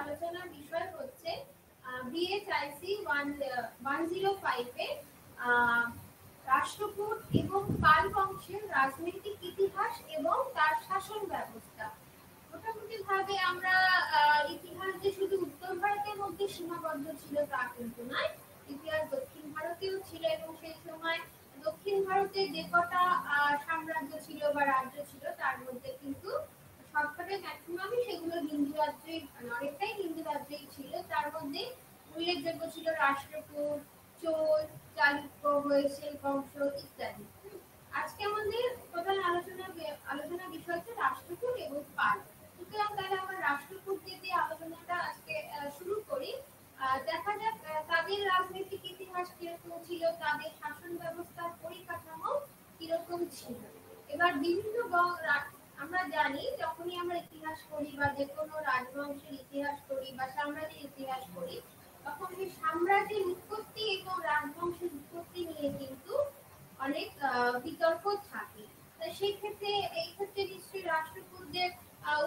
আলোচনার বিষয় হচ্ছে বিএচআইসি 105 এ রাষ্ট্রকূট এবং পাল বংশের রাজনৈতিক ইতিহাস এবং তার শাসন ব্যবস্থা। মোটামুটি ভাবে আমরা ইতিহাস যে শুধু উত্তর ভারতের মধ্যে সীমাবদ্ধ ছিল তা কিন্তু নয়, ইতিহাস দক্ষিণ ভারতেও ছিল এবং সেই সময় দক্ষিণ ভারতে যে কটা সাম্রাজ্য ছিল বা রাজ্য ছিল তার মধ্যে কিন্তু সবকটাই ম্যাক্সিমামই সেগুলো হিন্দু রাজ্যই, অনেকটাই হিন্দু রাজ্যই ছিল। তার মধ্যে উল্লেখযোগ্য ছিল রাষ্ট্রকূট, চোল, চালুক্য, হৈসল বংশ ইত্যাদি। আজকে আমাদের প্রধান আলোচনা বিষয় হচ্ছে রাষ্ট্রকূট এবং পাল। সুতরাং তাহলে আমরা রাষ্ট্রকূট দিয়ে আলোচনাটা আজকে শুরু করি। দেখা যাক তাদের রাজনৈতিক ইতিহাস কিরকম ছিল, তাদের শাসন ব্যবস্থার পরিকাঠামো কিরকম ছিল। এবার বিভিন্ন আমরা জানি যখনই আমরা ইতিহাস করি বা যে কোনো রাজবংশের ইতিহাস করি বা সাম্রাজ্যের ইতিহাস করি, তখন সেই সাম্রাজ্যের উৎপত্তি এবং রাজবংশের উৎপত্তি নিয়ে কিন্তু অনেক বিতর্ক থাকে। তাই সেই ক্ষেত্রে এই ক্ষেত্রে নিশ্চয়ই রাষ্ট্রকূটদের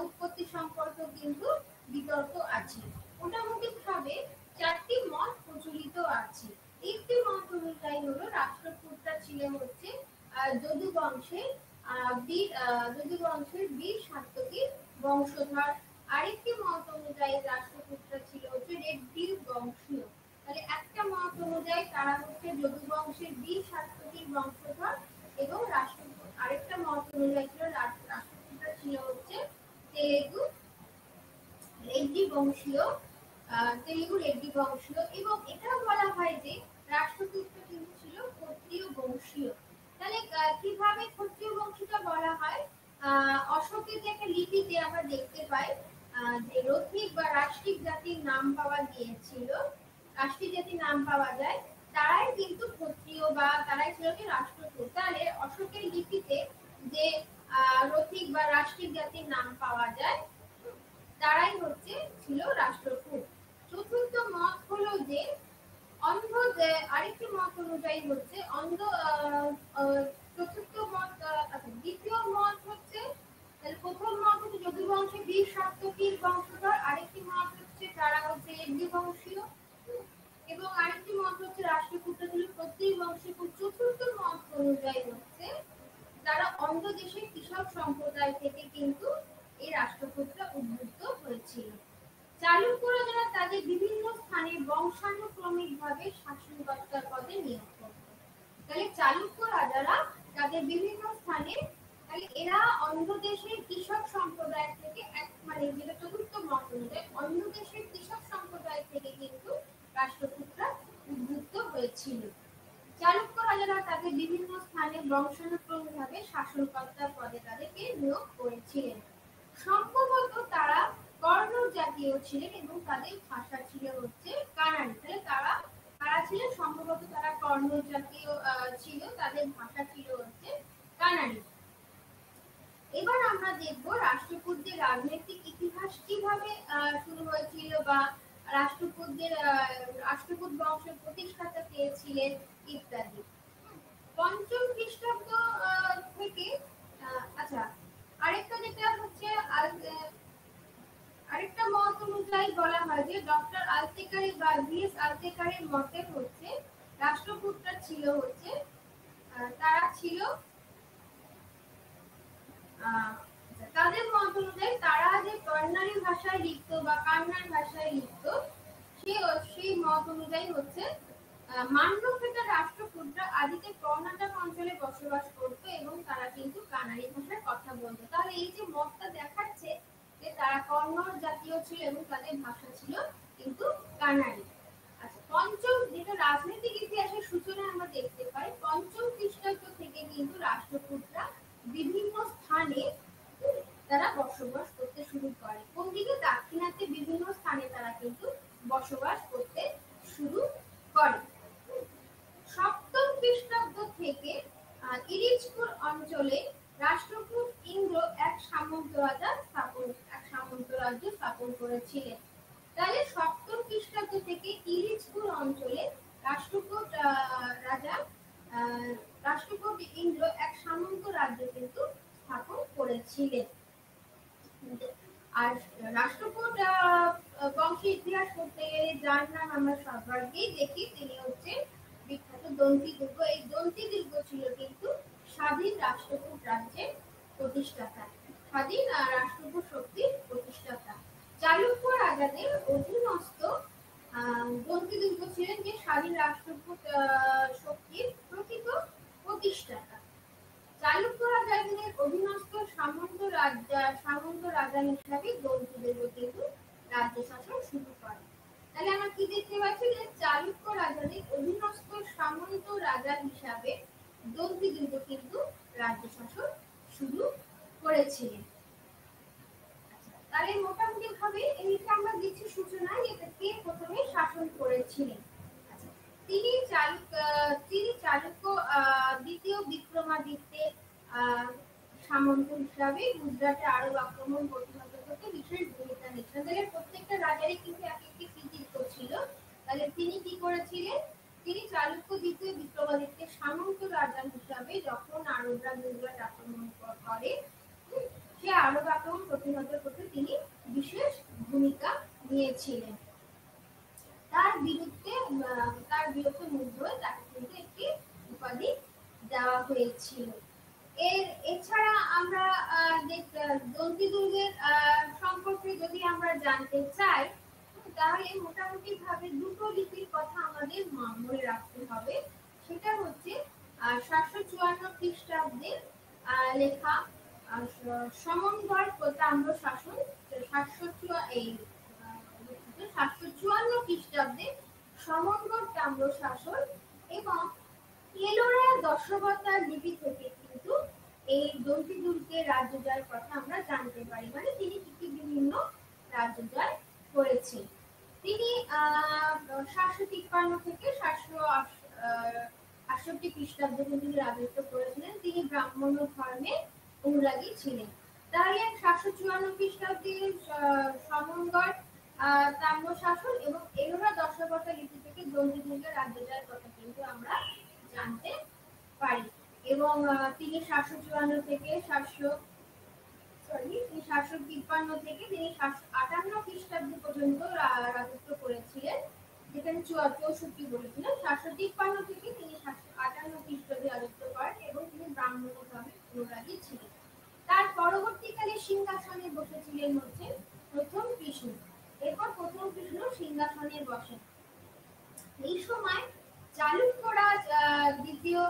উৎপত্তি সম্পর্কে কিন্তু বিতর্ক আছে। মোটামুটি ভাবে চারটি মত প্রচলিত আছে। একটি মত অনুযায়ী হলো রাষ্ট্রকূটরা ছিল হচ্ছে যদু বংশের বীর সাত্যকীর বংশধর। আরেকটি মত অনুযায়ী রাষ্ট্রকূটরা ছিল হচ্ছে রেড্ডির বংশীয়। তাহলে একটা মত অনুযায়ী তারা হচ্ছে যদু বংশের বীর সাত্যকীর বংশধর এবং রাষ্ট্রকূট আরেকটা মত অনুযায়ী ছিল রাষ্ট্রকূটরা ছিল হচ্ছে তেলুগু রেড্ডি বংশীয় এবং এটা বলা হয় যে রাষ্ট্রকূটরা কিন্তু ছিল ক্ষত্রিয় বংশীয়। তাহলে কিভাবে ক্ষত্রিয় বংশীটা বলা হয়? অশোকের যে একটা লিপিতে আমরা দেখতে পাই যে রথিক বা রাষ্ট্রিক জাতির নাম পাওয়া গিয়েছিল, রাষ্ট্রিক জাতির নাম পাওয়া যায়, তারাই কিন্তু ক্ষত্রিয় বা তারাই ছিল কি রাষ্ট্রকূট। তাহলে অশোকের লিপিতে যে রথিক বা রাষ্ট্রিক জাতির নাম পাওয়া যায় তারাই হচ্ছে ছিল রাষ্ট্রকূট। চতুর্থ মত হলো যে আরেকটি মত অনুযায়ী হচ্ছে চতুর্থ মত দ্বিতীয় মত হচ্ছে প্রথম মত হচ্ছে যদু বংশের বীর সাত্যকীর বংশধর, আরেকটি মত হচ্ছে তারা হচ্ছে রেড্ডি বংশীয় এবং আরেকটি মত হচ্ছে রাষ্ট্রকূটরা ছিল ক্ষত্রিয় বংশীয়। চতুর্থ মত অনুযায়ী হচ্ছে তারা অন্ধ দেশের কৃষক সম্প্রদায় থেকে কিন্তু এই রাষ্ট্রকূটরা উদ্বুদ্ধ হয়েছিল। চালুক্যরা যারা তাদের বিভিন্ন স্থানে বংশানুক্রমিকভাবে শাসনকর্তার পদে নিয়োগ করত। তাহলে চালুক্য রাজারা তাদের বিভিন্ন স্থানে, তাহলে এরা অন্য দেশের কৃষক সম্প্রদায় থেকে মানে যেটা চতুর্থ মত অনুযায়ী অন্য দেশের কৃষক সম্প্রদায় থেকে কিন্তু রাষ্ট্রকূটরা উদ্বুদ্ধ হয়েছিল। চালুক্য রাজারা তাদের বিভিন্ন স্থানে বংশানুক্রমিকভাবে শাসনকর্তার পদে তাদেরকে নিয়োগ করেছিলেন। সম্ভবত তারা কর্ণ জাতীয় ছিলেন এবং তাদের ভাষা ছিল হচ্ছে কানাড়ি। তাহলে তারা ছিলেন সম্ভবত তারা কর্ণ জাতীয় ছিল, তাদের ভাষা ছিল হচ্ছে কানাড়ি। এবার আমরা দেখব রাষ্ট্রকূটদের রাজনৈতিক ইতিহাস কিভাবে শুরু হয়েছিল বা রাষ্ট্রকূট বংশের প্রতিষ্ঠাতা কে ছিলেন ইত্যাদি। পঞ্চম খ্রিস্টাব্দ থেকে আচ্ছা আরেকটা যেটা হচ্ছে আরেকটা মত অনুযায়ী বলা হয় যে ডক্টর আলতেকারি বা ভিএস আলতেকারির মতে হচ্ছে রাষ্ট্রকূটরা ছিল হচ্ছে তারা ছিল তাদের মত অনুযায়ী তারা যে কর্ণালী ভাষায় লিখত বা কান্নাড় ভাষায় লিখত সেই মত অনুযায়ী হচ্ছে মান্যভেটা রাষ্ট্রকূটরা আদিতে কর্ণাটক অঞ্চলে বসবাস করত এবং তারা কিন্তু কানাড়ি ভাষায় কথা বলতো। তাহলে এই যে মতটা দেখাচ্ছে যে তারা কর্ণাটক জাতীয় ছিল এবং তাদের ভাষা ছিল কিন্তু কানাড়ি। আচ্ছা, পঞ্চম যেটা রাজনৈতিক ইতিহাসের সূচনা আমরা দেখতে পাই, পঞ্চম খ্রিস্টাব্দ থেকে কিন্তু রাষ্ট্রকূটরা বিভিন্ন স্থানে তারা বসবাস করতে শুরু করে। কোন দিকে? দাক্ষিণাত্যে বিভিন্ন স্থানে তারা কিন্তু বসবাস করতে শুরু করে। সপ্তম খ্রিস্টাব্দ থেকে ইরিচপুর অঞ্চলে রাষ্ট্রকূট ইন্দ্র এক সামন্ত রাজ্য স্থাপন করেছিলেন। তাহলে সপ্তম খ্রিস্টাব্দ থেকে ইরিচপুর অঞ্চলে রাষ্ট্রকূট ইন্দ্র এক সামন্ত রাজ্য কিন্তু স্থাপন করেছিলেন। আর রাষ্ট্রকূট রাজবংশের ইতিহাস করতে গেলে যার নাম আমরা সর্বাগ্রেই দেখি তিনি হচ্ছেন বিখ্যাত দন্তি দুর্গ। এই দন্তি দুর্গ ছিল কিন্তু স্বাধীন রাষ্ট্রকূট রাজ্যের প্রতিষ্ঠাতা, স্বাধীন রাষ্ট্রকূট শক্তির প্রতিষ্ঠাতা। চালুক্য রাজাদের অধীনস্থ দন্তি দুর্গ ছিলেন যে স্বাধীন রাষ্ট্রকূট শক্তির প্রকৃত প্রতিষ্ঠাতা। চালুক্য রাজাদের অধীনস্থ সামন্ত রাজা হিসাবে দন্তি দুর্গ কিন্তু রাজ্য শাসন শুরু করে। তাহলে আমরা কি দেখতে পাচ্ছি যে চালুক্য রাজাদের অধীনস্থ সামন্ত রাজা হিসাবে দন্তি দুর্গ কিন্তু রাজ্য শাসন শুরু করেছিলেন। তাহলে মোটামুটি ভাবে এইটা আমরা দিচ্ছি সূচনা এটা কে প্রথমে শাসন করেছিলেন। তিনি চালুক্য দ্বিতীয় বিক্রমাদিত্যের সামন্ত হিসাবে গুজরাটে আরব আক্রমণ প্রতিহত করতে বিশেষ ভূমিকা নিয়েছিলেন। তাহলে প্রত্যেকটা রাজারই কিন্তু এক একটি কৃতিত্ব ছিল। তাহলে তিনি কি করেছিলেন, তিনি চালুক্য দ্বিতীয় বিক্রমাদিত্যের সামন্ত রাজা হিসাবে যখন আরবরা গুজরাট আক্রমণ করে সে আরব আক্রমণ প্রতিহত করতে তিনি বিশেষ ভূমিকা নিয়েছিলেন। তার বিরুদ্ধে মুগ্ধ হয়ে তাকে কিন্তু একটি উপাধি দেওয়া হয়েছিল। এছাড়া আমরা দন্তি দুর্গের সম্পর্কে যদি আমরা জানতে চাই তাহলে মোটামুটি ভাবে দুটো লিপির কথা আমাদের মনে রাখতে হবে। সেটা হচ্ছে 754 খ্রিস্টাব্দে লেখা সমনগড় তাম্র শাসন, 754 খ্রিস্টাব্দে সমনগড় তাম্র শাসন এবং এলোরা দশবতার লিপি থেকে কিন্তু এই দন্তি দুর্গের রাজ্য জয়ের কথা আমরা জানতে পারি। মানে তিনি কি বিভিন্ন রাজ্য জয় করেছেন। তিনি 753 থেকে 768 খ্রিস্টাব্দে তিনি রাজত্ব করেছিলেন। তিনি ব্রাহ্মণ ধর্মের অনুরাগী ছিলেন। তাহলে 754 খ্রিস্টাব্দে সমনগড় তাম্র শাসন এবং এলোরা দশবতা লিপি থেকে দন্তি দুর্গের রাজ্য জয়ের কথা কিন্তু আমরা জানতে পারি। এবং তিনি 754 থেকে 753 থেকে তিনি 758 খ্রিস্টাব্দ পর্যন্ত রাজত্ব করেছিলেন, যেখানে 64 বলেছিলেন। 753 থেকে তিনি 758 খ্রিস্টাব্দে রাজত্ব করেন এবং তিনি ব্রাহ্মণ ধর্মের অনুরাগী ছিলেন। তার পরবর্তীকালে সিংহাসনে বসেছিলেন হচ্ছে প্রথম কৃষ্ণ। এরপর প্রথম কৃষ্ণ সিংহাসনে বসেন। এই সময় চালুক্য রাজ দ্বিতীয়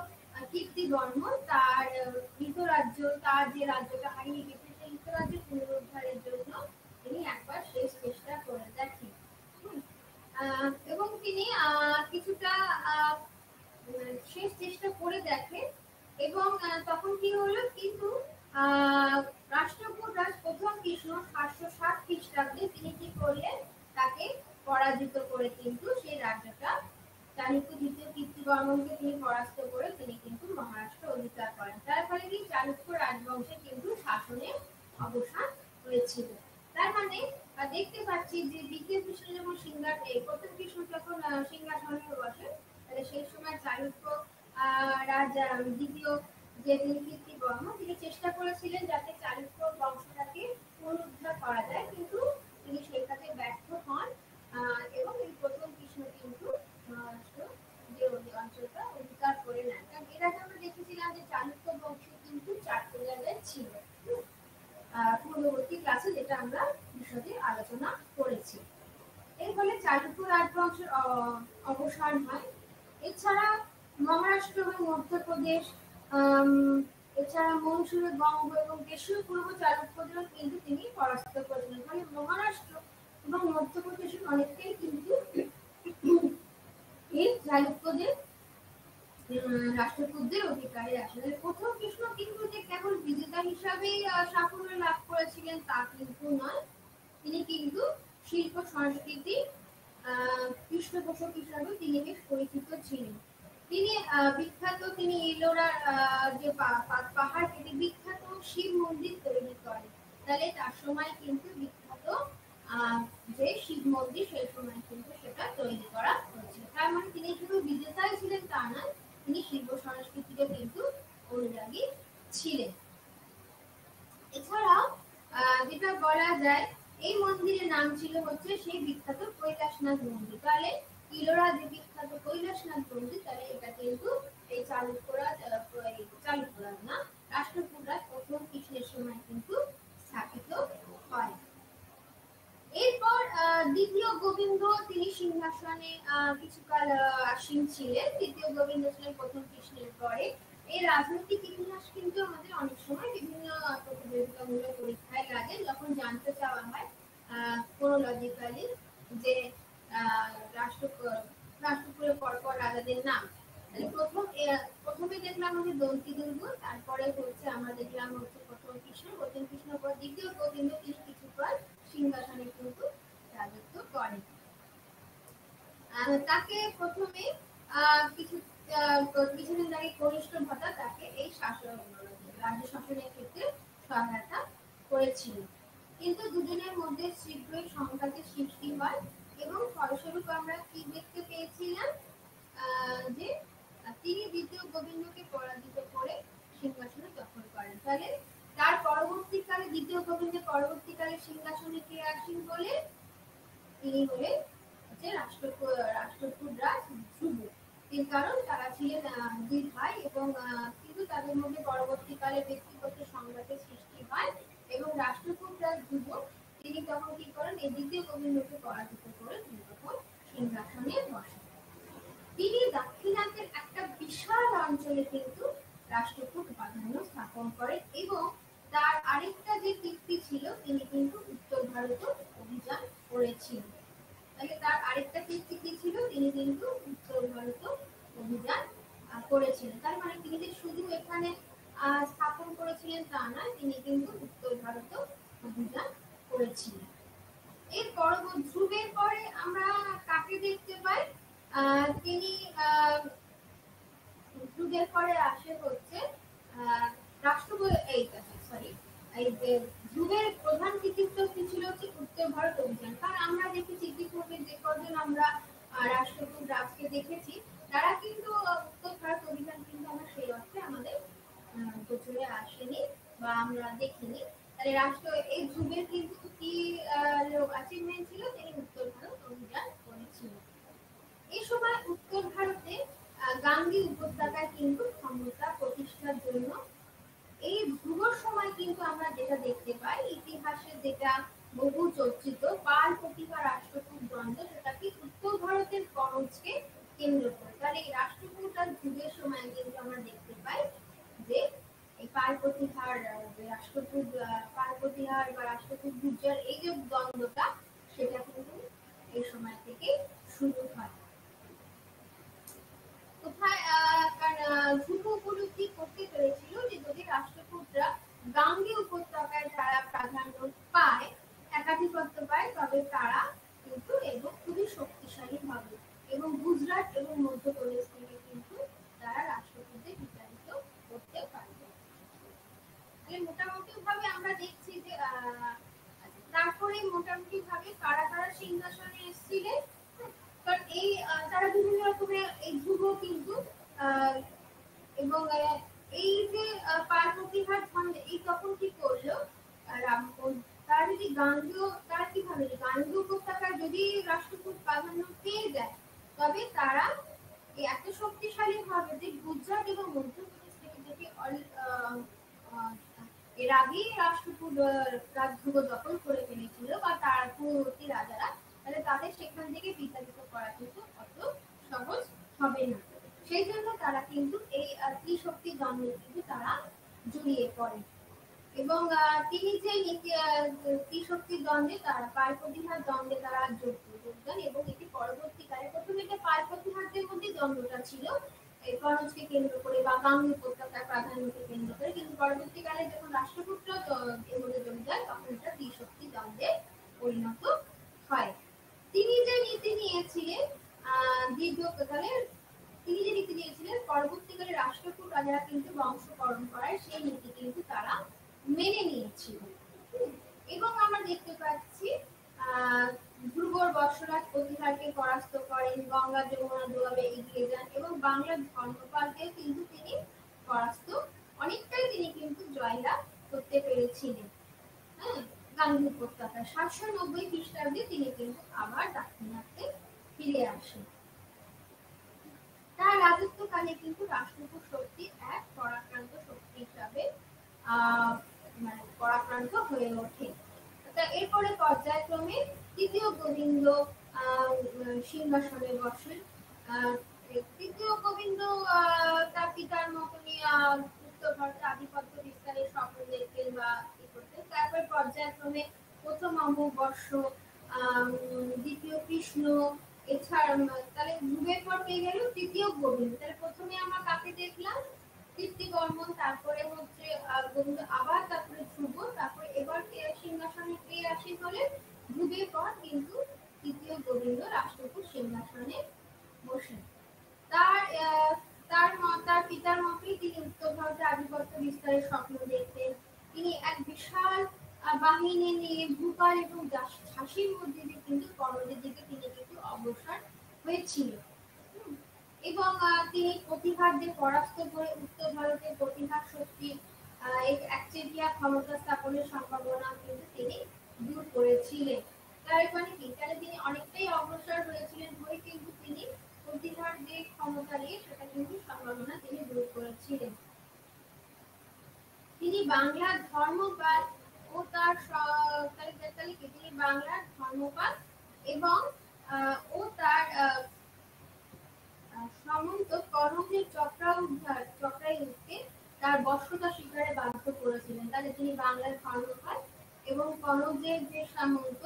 কীর্তিবর্মন তার রাজ্য, তার যে রাজ্যটা হারিয়ে গেছে সেই রাজ্য পুনরুদ্ধারের জন্য তিনি একবার শেষ চেষ্টা করে দেখেন এবং তিনি কিছুটা শেষ চেষ্টা করে দেখেন এবং তখন কি হলো, কিন্তু রাষ্ট্রকূট রাজ প্রথম কৃষ্ণ 760 খ্রিস্টাব্দে তিনি কি করলেন, তাকে পরাজিত করে কিন্তু সেই রাজ্যটা চালুক্য দ্বিতীয় কীর্তিবর্মনকে তিনি পরাস্ত করে তিনি কিন্তু মহারাষ্ট্র অধিকার করেন। তার ফলে কি চালুক্য রাজবংশে কিন্তু শাসনের অবসান হয়েছিল। তার মানে দেখতে পাচ্ছি যে দ্বিতীয় কৃষ্ণ যখন প্রথম কৃষ্ণ যখন সিংহাসনে বসে তাহলে সেই সময় চালুক্য রাজা দ্বিতীয় যে তিনি কীর্তিবর্মন তিনি চেষ্টা করেছিলেন যাতে চালুক্য বংশটাকে পুনরুদ্ধার করা যায়, কিন্তু তিনি সেই কাজে ব্যর্থ হন এবং এই প্রথম কৃষ্ণ কিন্তু মহারাষ্ট্র যে অঞ্চলটা অধিকার করে নেন। কারণ এর আগে আমরা দেখেছিলাম যে চালুক্য বংশ কিন্তু 4টে জায়গায় ছিল পূর্ববর্তী ক্লাসে, যেটা আমরা বিশদে আলোচনা করেছি। এর ফলে চালুক্য রাজবংশের অবসান হয়। এছাড়া মহারাষ্ট্র এবং মধ্যপ্রদেশ, এছাড়া মহীশূর, বঙ্গ এবং দেশীয় পূর্ব চালুক্যদেরও কিন্তু তিনি পরাস্ত করেছিলেন। ফলে মহারাষ্ট্র এবং মধ্যপ্রদেশের অনেকটাই কিন্তু এই চালুক্যদের রাষ্ট্রকূটদের অধিকারে আসে। প্রথম কৃষ্ণ কিন্তু যে কেবল বিজেতা হিসাবেই সাফল্য লাভ করেছিলেন তা কিন্তু নয়, তিনি কিন্তু শিল্প সংস্কৃতি পৃষ্ঠপোষক হিসাবে তিনি বেশ পরিচিত ছিলেন। তিনি বিখ্যাত তিনি এলোরার যে পাহাড় কেটে বিখ্যাত শিব মন্দির তৈরি করেন। তাহলে তার সময় কিন্তু বিখ্যাত যে শিব মন্দির সেই সময় কিন্তু সেটা তৈরি করা হয়েছিল। তার মানে তিনি শুধু বিজেতাই ছিলেন তা নয়, তিনি শিল্প সংস্কৃতিরও কিন্তু অনুরাগী ছিলেন। এছাড়াও যেটা বলা যায় এই মন্দিরের নাম ছিল হচ্ছে হচ্ছে সেই বিখ্যাত কৈলাসনাথ মন্দির। তাহলে ইলোরা যে বিখ্যাত কৈলাসনাথ মন্দির, তাহলে এটা কিন্তু এই চালুক্যরা না, রাষ্ট্রকূটরা প্রথম কৃষ্ণের সময় কিন্তু স্থাপিত হয়। এরপর দ্বিতীয় গোবিন্দ তিনি সিংহাসনে কিছুকাল আসীন ছিলেন। দ্বিতীয় গোবিন্দ ছিলেন প্রথম কৃষ্ণের পরে। এই রাজনৈতিক ইতিহাস কিন্তু আমাদের অনেক সময় বিভিন্ন প্রতিযোগিতামূলক পরীক্ষায় লাগে, যখন জানতে চাওয়া হয় ক্রোনোলজিক্যালি যে রাষ্ট্রকূটের পরপর রাজাদের নাম। প্রথমে দেখলাম হচ্ছে দন্তি দুর্গ, তারপরে হচ্ছে আমরা দেখলাম হচ্ছে প্রথম কৃষ্ণ পর দ্বিতীয় গোবিন্দ, তিনি কিছুকাল সিংহাসনে কিন্তু রাজত্ব করেন। তাকে প্রথমে কিছুদিন আগে কনিষ্ঠ ভ্রাতা তাকে এই রাজ্য শাসনের ক্ষেত্রে সহায়তা করেছিল, কিন্তু দুজনের মধ্যে শীঘ্রই সংঘাতের সৃষ্টি হয় এবং ফলস্বরূপ আমরা কি দেখতে পেয়েছিলাম যে তিনি দ্বিতীয় গোবিন্দকে পরাজিত করে সিংহাসনে দখল করেন। তাহলে তার পরবর্তীকালে দ্বিতীয় গোবিন্দের পরবর্তীকালে সিংহাসনে কে আসীন বলে, তিনি হলেন হচ্ছে রাষ্ট্রকূট রাজ ধ্রুব। এর কারণ তারা ছিলেন দুই ভাই এবং কিন্তু তাদের মধ্যে পরবর্তীকালে ব্যক্তিগত সংঘাতের সৃষ্টি হয় এবং রাষ্ট্রকূট রাজ ধ্রুব তিনি তখন কি করেন, এই দ্বিতীয় গোবিন্দকে পরাজিত করে তিনি তখন সিংহাসনে বসেন। তিনি দাক্ষিণাত্যের একটা বিশাল অঞ্চলে কিন্তু রাষ্ট্রকূট প্রাধান্য স্থাপন করেন এবং তার আরেকটা যে কীর্তি ছিল, তিনি কিন্তু উত্তর ভারত অভিযান করেছিলেন। তাহলে তার আরেকটা কীর্তি কি ছিল, তিনি কিন্তু উত্তর ভারত অভিযান করেছিলেন। তার মানে তিনি যে শুধু এখানে স্থাপন করেছিলেন তা নয়, তিনি কিন্তু উত্তর ভারত অভিযান করেছিলেন। এর পরবর্তী ধ্রুবের পরে আমরা কাকে দেখতে পাই, তিনি ধ্রুবের পরে আসে হচ্ছে ধ্রুবের প্রধান কৃতিত্ব কি ছিল হচ্ছে উত্তর ভারত অভিযান। কারণ আমরা দেখেছি ইতিপূর্বে যে কজন আমরা রাষ্ট্রকূট রাজকে দেখেছি, তারা কিন্তু উত্তর ভারত অভিযান কিন্তু আমরা সেই অর্থে আমাদের গোচরে আসেনি বা আমরা দেখিনি। তাহলে এই ধ্রুবের কিন্তু কি অ্যাচিভমেন্ট ছিল, তিনি উত্তর ভারত অভিযান করেছিলেন। এই সময় উত্তর ভারতে গাঙ্গী উপত্যকায় কিন্তু ক্ষমতা প্রতিষ্ঠার জন্য এই ধ্রুবর সময় কিন্তু আমরা যেটা দেখতে পাই, ইতিহাসে যেটা বহু চর্চিত পাল প্রতিভা রাষ্ট্রকূট দ্বন্দ্ব, সেটা কি উত্তর ভারতের কনৌজকে কেন্দ্র করে। তাহলে এই রাষ্ট্রকূট আর ধ্রুবের সময় কিন্তু আমরা দেখতে পাই যে এই পাল প্রতিহার বা রাষ্ট্রকূট গুর্জর এই যে দ্বন্দ্বটা, সেটা কিন্তু এই সময় থেকে শুরু হয়। কোথায় ধ্রুব উপলব্ধি করতে পেরেছিল যে যদি রাষ্ট্রকূটরা গাঙ্গী উপত্যকায় যারা প্রাধান্য পায়, একাধিপত্য পায়, তবে তারা কিন্তু এবং খুবই শক্তিশালী হবে এবং গুজরাট এবং মধ্যপ্রদেশ থেকে কিন্তু তারা রাষ্ট্রকূটে বিতাড়িত করতে পারবে। মোটামুটি ভাবে আমরা দেখছি যে তারপরে মোটামুটি ভাবে কারা কারা সিংহাসনে এসেছিলেন। এই তারা বিভিন্ন রকমের এই ধ্রুব কিন্তু এবং এই যে পার্বতীহাট খণ্ডে এই তখন কি করলো, তারা যদি তারা কি ভাবে গাঙ্গী উপত্যকায় যদি রাষ্ট্রকূট প্রাধান্য পেয়ে যায়, তবে তারা এত শক্তিশালী হবে যে গুজরাট এবং মধ্যপ্রদেশ থেকে যদি এর আগেই রাষ্ট্রকূট রাজধ্রুব দখল করে ফেলেছিল বা তার পূর্ববর্তী রাজারা, তাহলে তাদের সেখান থেকে বিতাড়িত করা কিন্তু অত সহজ হবে না। সেই জন্য তারা কিন্তু এই ত্রিশক্তি দ্বন্দ্বে কিন্তু তারা জড়িয়ে পড়ে এবং তিনি যে ত্রিশক্তি দ্বন্দ্বে তারা পাল-প্রতিহার দ্বন্দ্বে তারা যোগদান এবং এটি পরবর্তীকালে প্রথমে এটা পাল-প্রতিহারদের মধ্যে দ্বন্দ্বটা ছিল এই কনৌজকে কেন্দ্র করে বা গাঙ্গী উপত্যকার প্রাধান্যকে কেন্দ্র করে, কিন্তু পরবর্তীকালে যখন রাষ্ট্রকূটরা এর মধ্যে জড়ে যায় তখন এটা ত্রিশক্তি দ্বন্দ্বে পরিণত হয়। তিনি যে নীতি নিয়েছিলেন পরবর্তীকালে রাষ্ট্রকূট রাজারা কিন্তু বংশ পরম্পরায় সেই নীতি কিন্তু তারা মেনে নিয়েছিল এবং আমরা দেখতে পাচ্ছি ধ্রুবর বর্ষরাজ প্রতিহারকে পরাস্ত করেন, গঙ্গা যমুনা দুয়াবে এগিয়ে যান এবং বাংলার ধর্মপালকেও কিন্তু তিনি পরাস্ত অনেকটাই তিনি কিন্তু জয়লাভ করতে পেরেছিলেন। হ্যাঁ, গাঙ্গেয় উপত্যকা 790 খ্রিস্টাব্দে তিনি কিন্তু আবার দাক্ষিণাত্যে ফিরে আসেন। তার রাজত্বকালে কিন্তু রাষ্ট্রকূট শক্তি এক পরাক্রান্ত শক্তি হিসাবে মানে পরাক্রান্ত হয়ে ওঠে। এরপরে পর্যায়ক্রমে তৃতীয় গোবিন্দ সিংহাসনে বসেন। তৃতীয় গোবিন্দ তার পিতার মতনই উত্তর ভারতে আধিপত্য বিস্তারের স্বপ্ন দেখতেন বা ই করতেন। তারপর পর্যায়ক্রমে প্রথম অমবর্ষ, দ্বিতীয় কৃষ্ণ, এছাড়া তাহলে যুগের পর পেয়ে গেল তৃতীয় গোবিন্দ। তাহলে প্রথমে আমরা কাকে দেখলাম? কীর্তিবর্মন, তারপরে হচ্ছে গোবিন্দ, আবার তারপরে ধ্রুব, তারপরে এবার সিংহাসনে কে আসীন হলেন? ধ্রুবের পর কিন্তু তৃতীয় গোবিন্দ রাষ্ট্রকূট সিংহাসনে বসেন। তার পিতার মতোই তিনি উত্তর ভারতে আধিপত্য বিস্তারের স্বপ্ন দেখতেন। তিনি এক বিশাল বাহিনী নিয়ে ভূপাল এবং ঝাঁসির মধ্যে দিয়ে কিন্তু কনৌজের দিকে তিনি কিন্তু অগ্রসর হয়েছিল এবং তিনি প্রতিহারদের পরাস্ত করে উত্তর ভারতের প্রতিহার শক্তি একচেটিয়া ক্ষমতা স্থাপনের সম্ভাবনা কিন্তু তিনি দূর করেছিলেন। তার মানে কি? তাহলে তিনি অনেকটাই অগ্রসর হয়েছিলেন হয়ে কিন্তু তিনি প্রতিহার যে ক্ষমতা নিয়ে সেটা কিন্তু সম্ভাবনা তিনি দূর করেছিলেন। তিনি বাংলার ধর্মপাল ও তার তিনি বাংলার ধর্মপাল এবং ও তার সামন্ত কনৌজের চক্রায়ুধকে তার বশ্যতা স্বীকারে বাধ্য করেছিলেন। তাহলে তিনি বাংলার ধর্মপাল এবং কনৌজের যে সামন্ত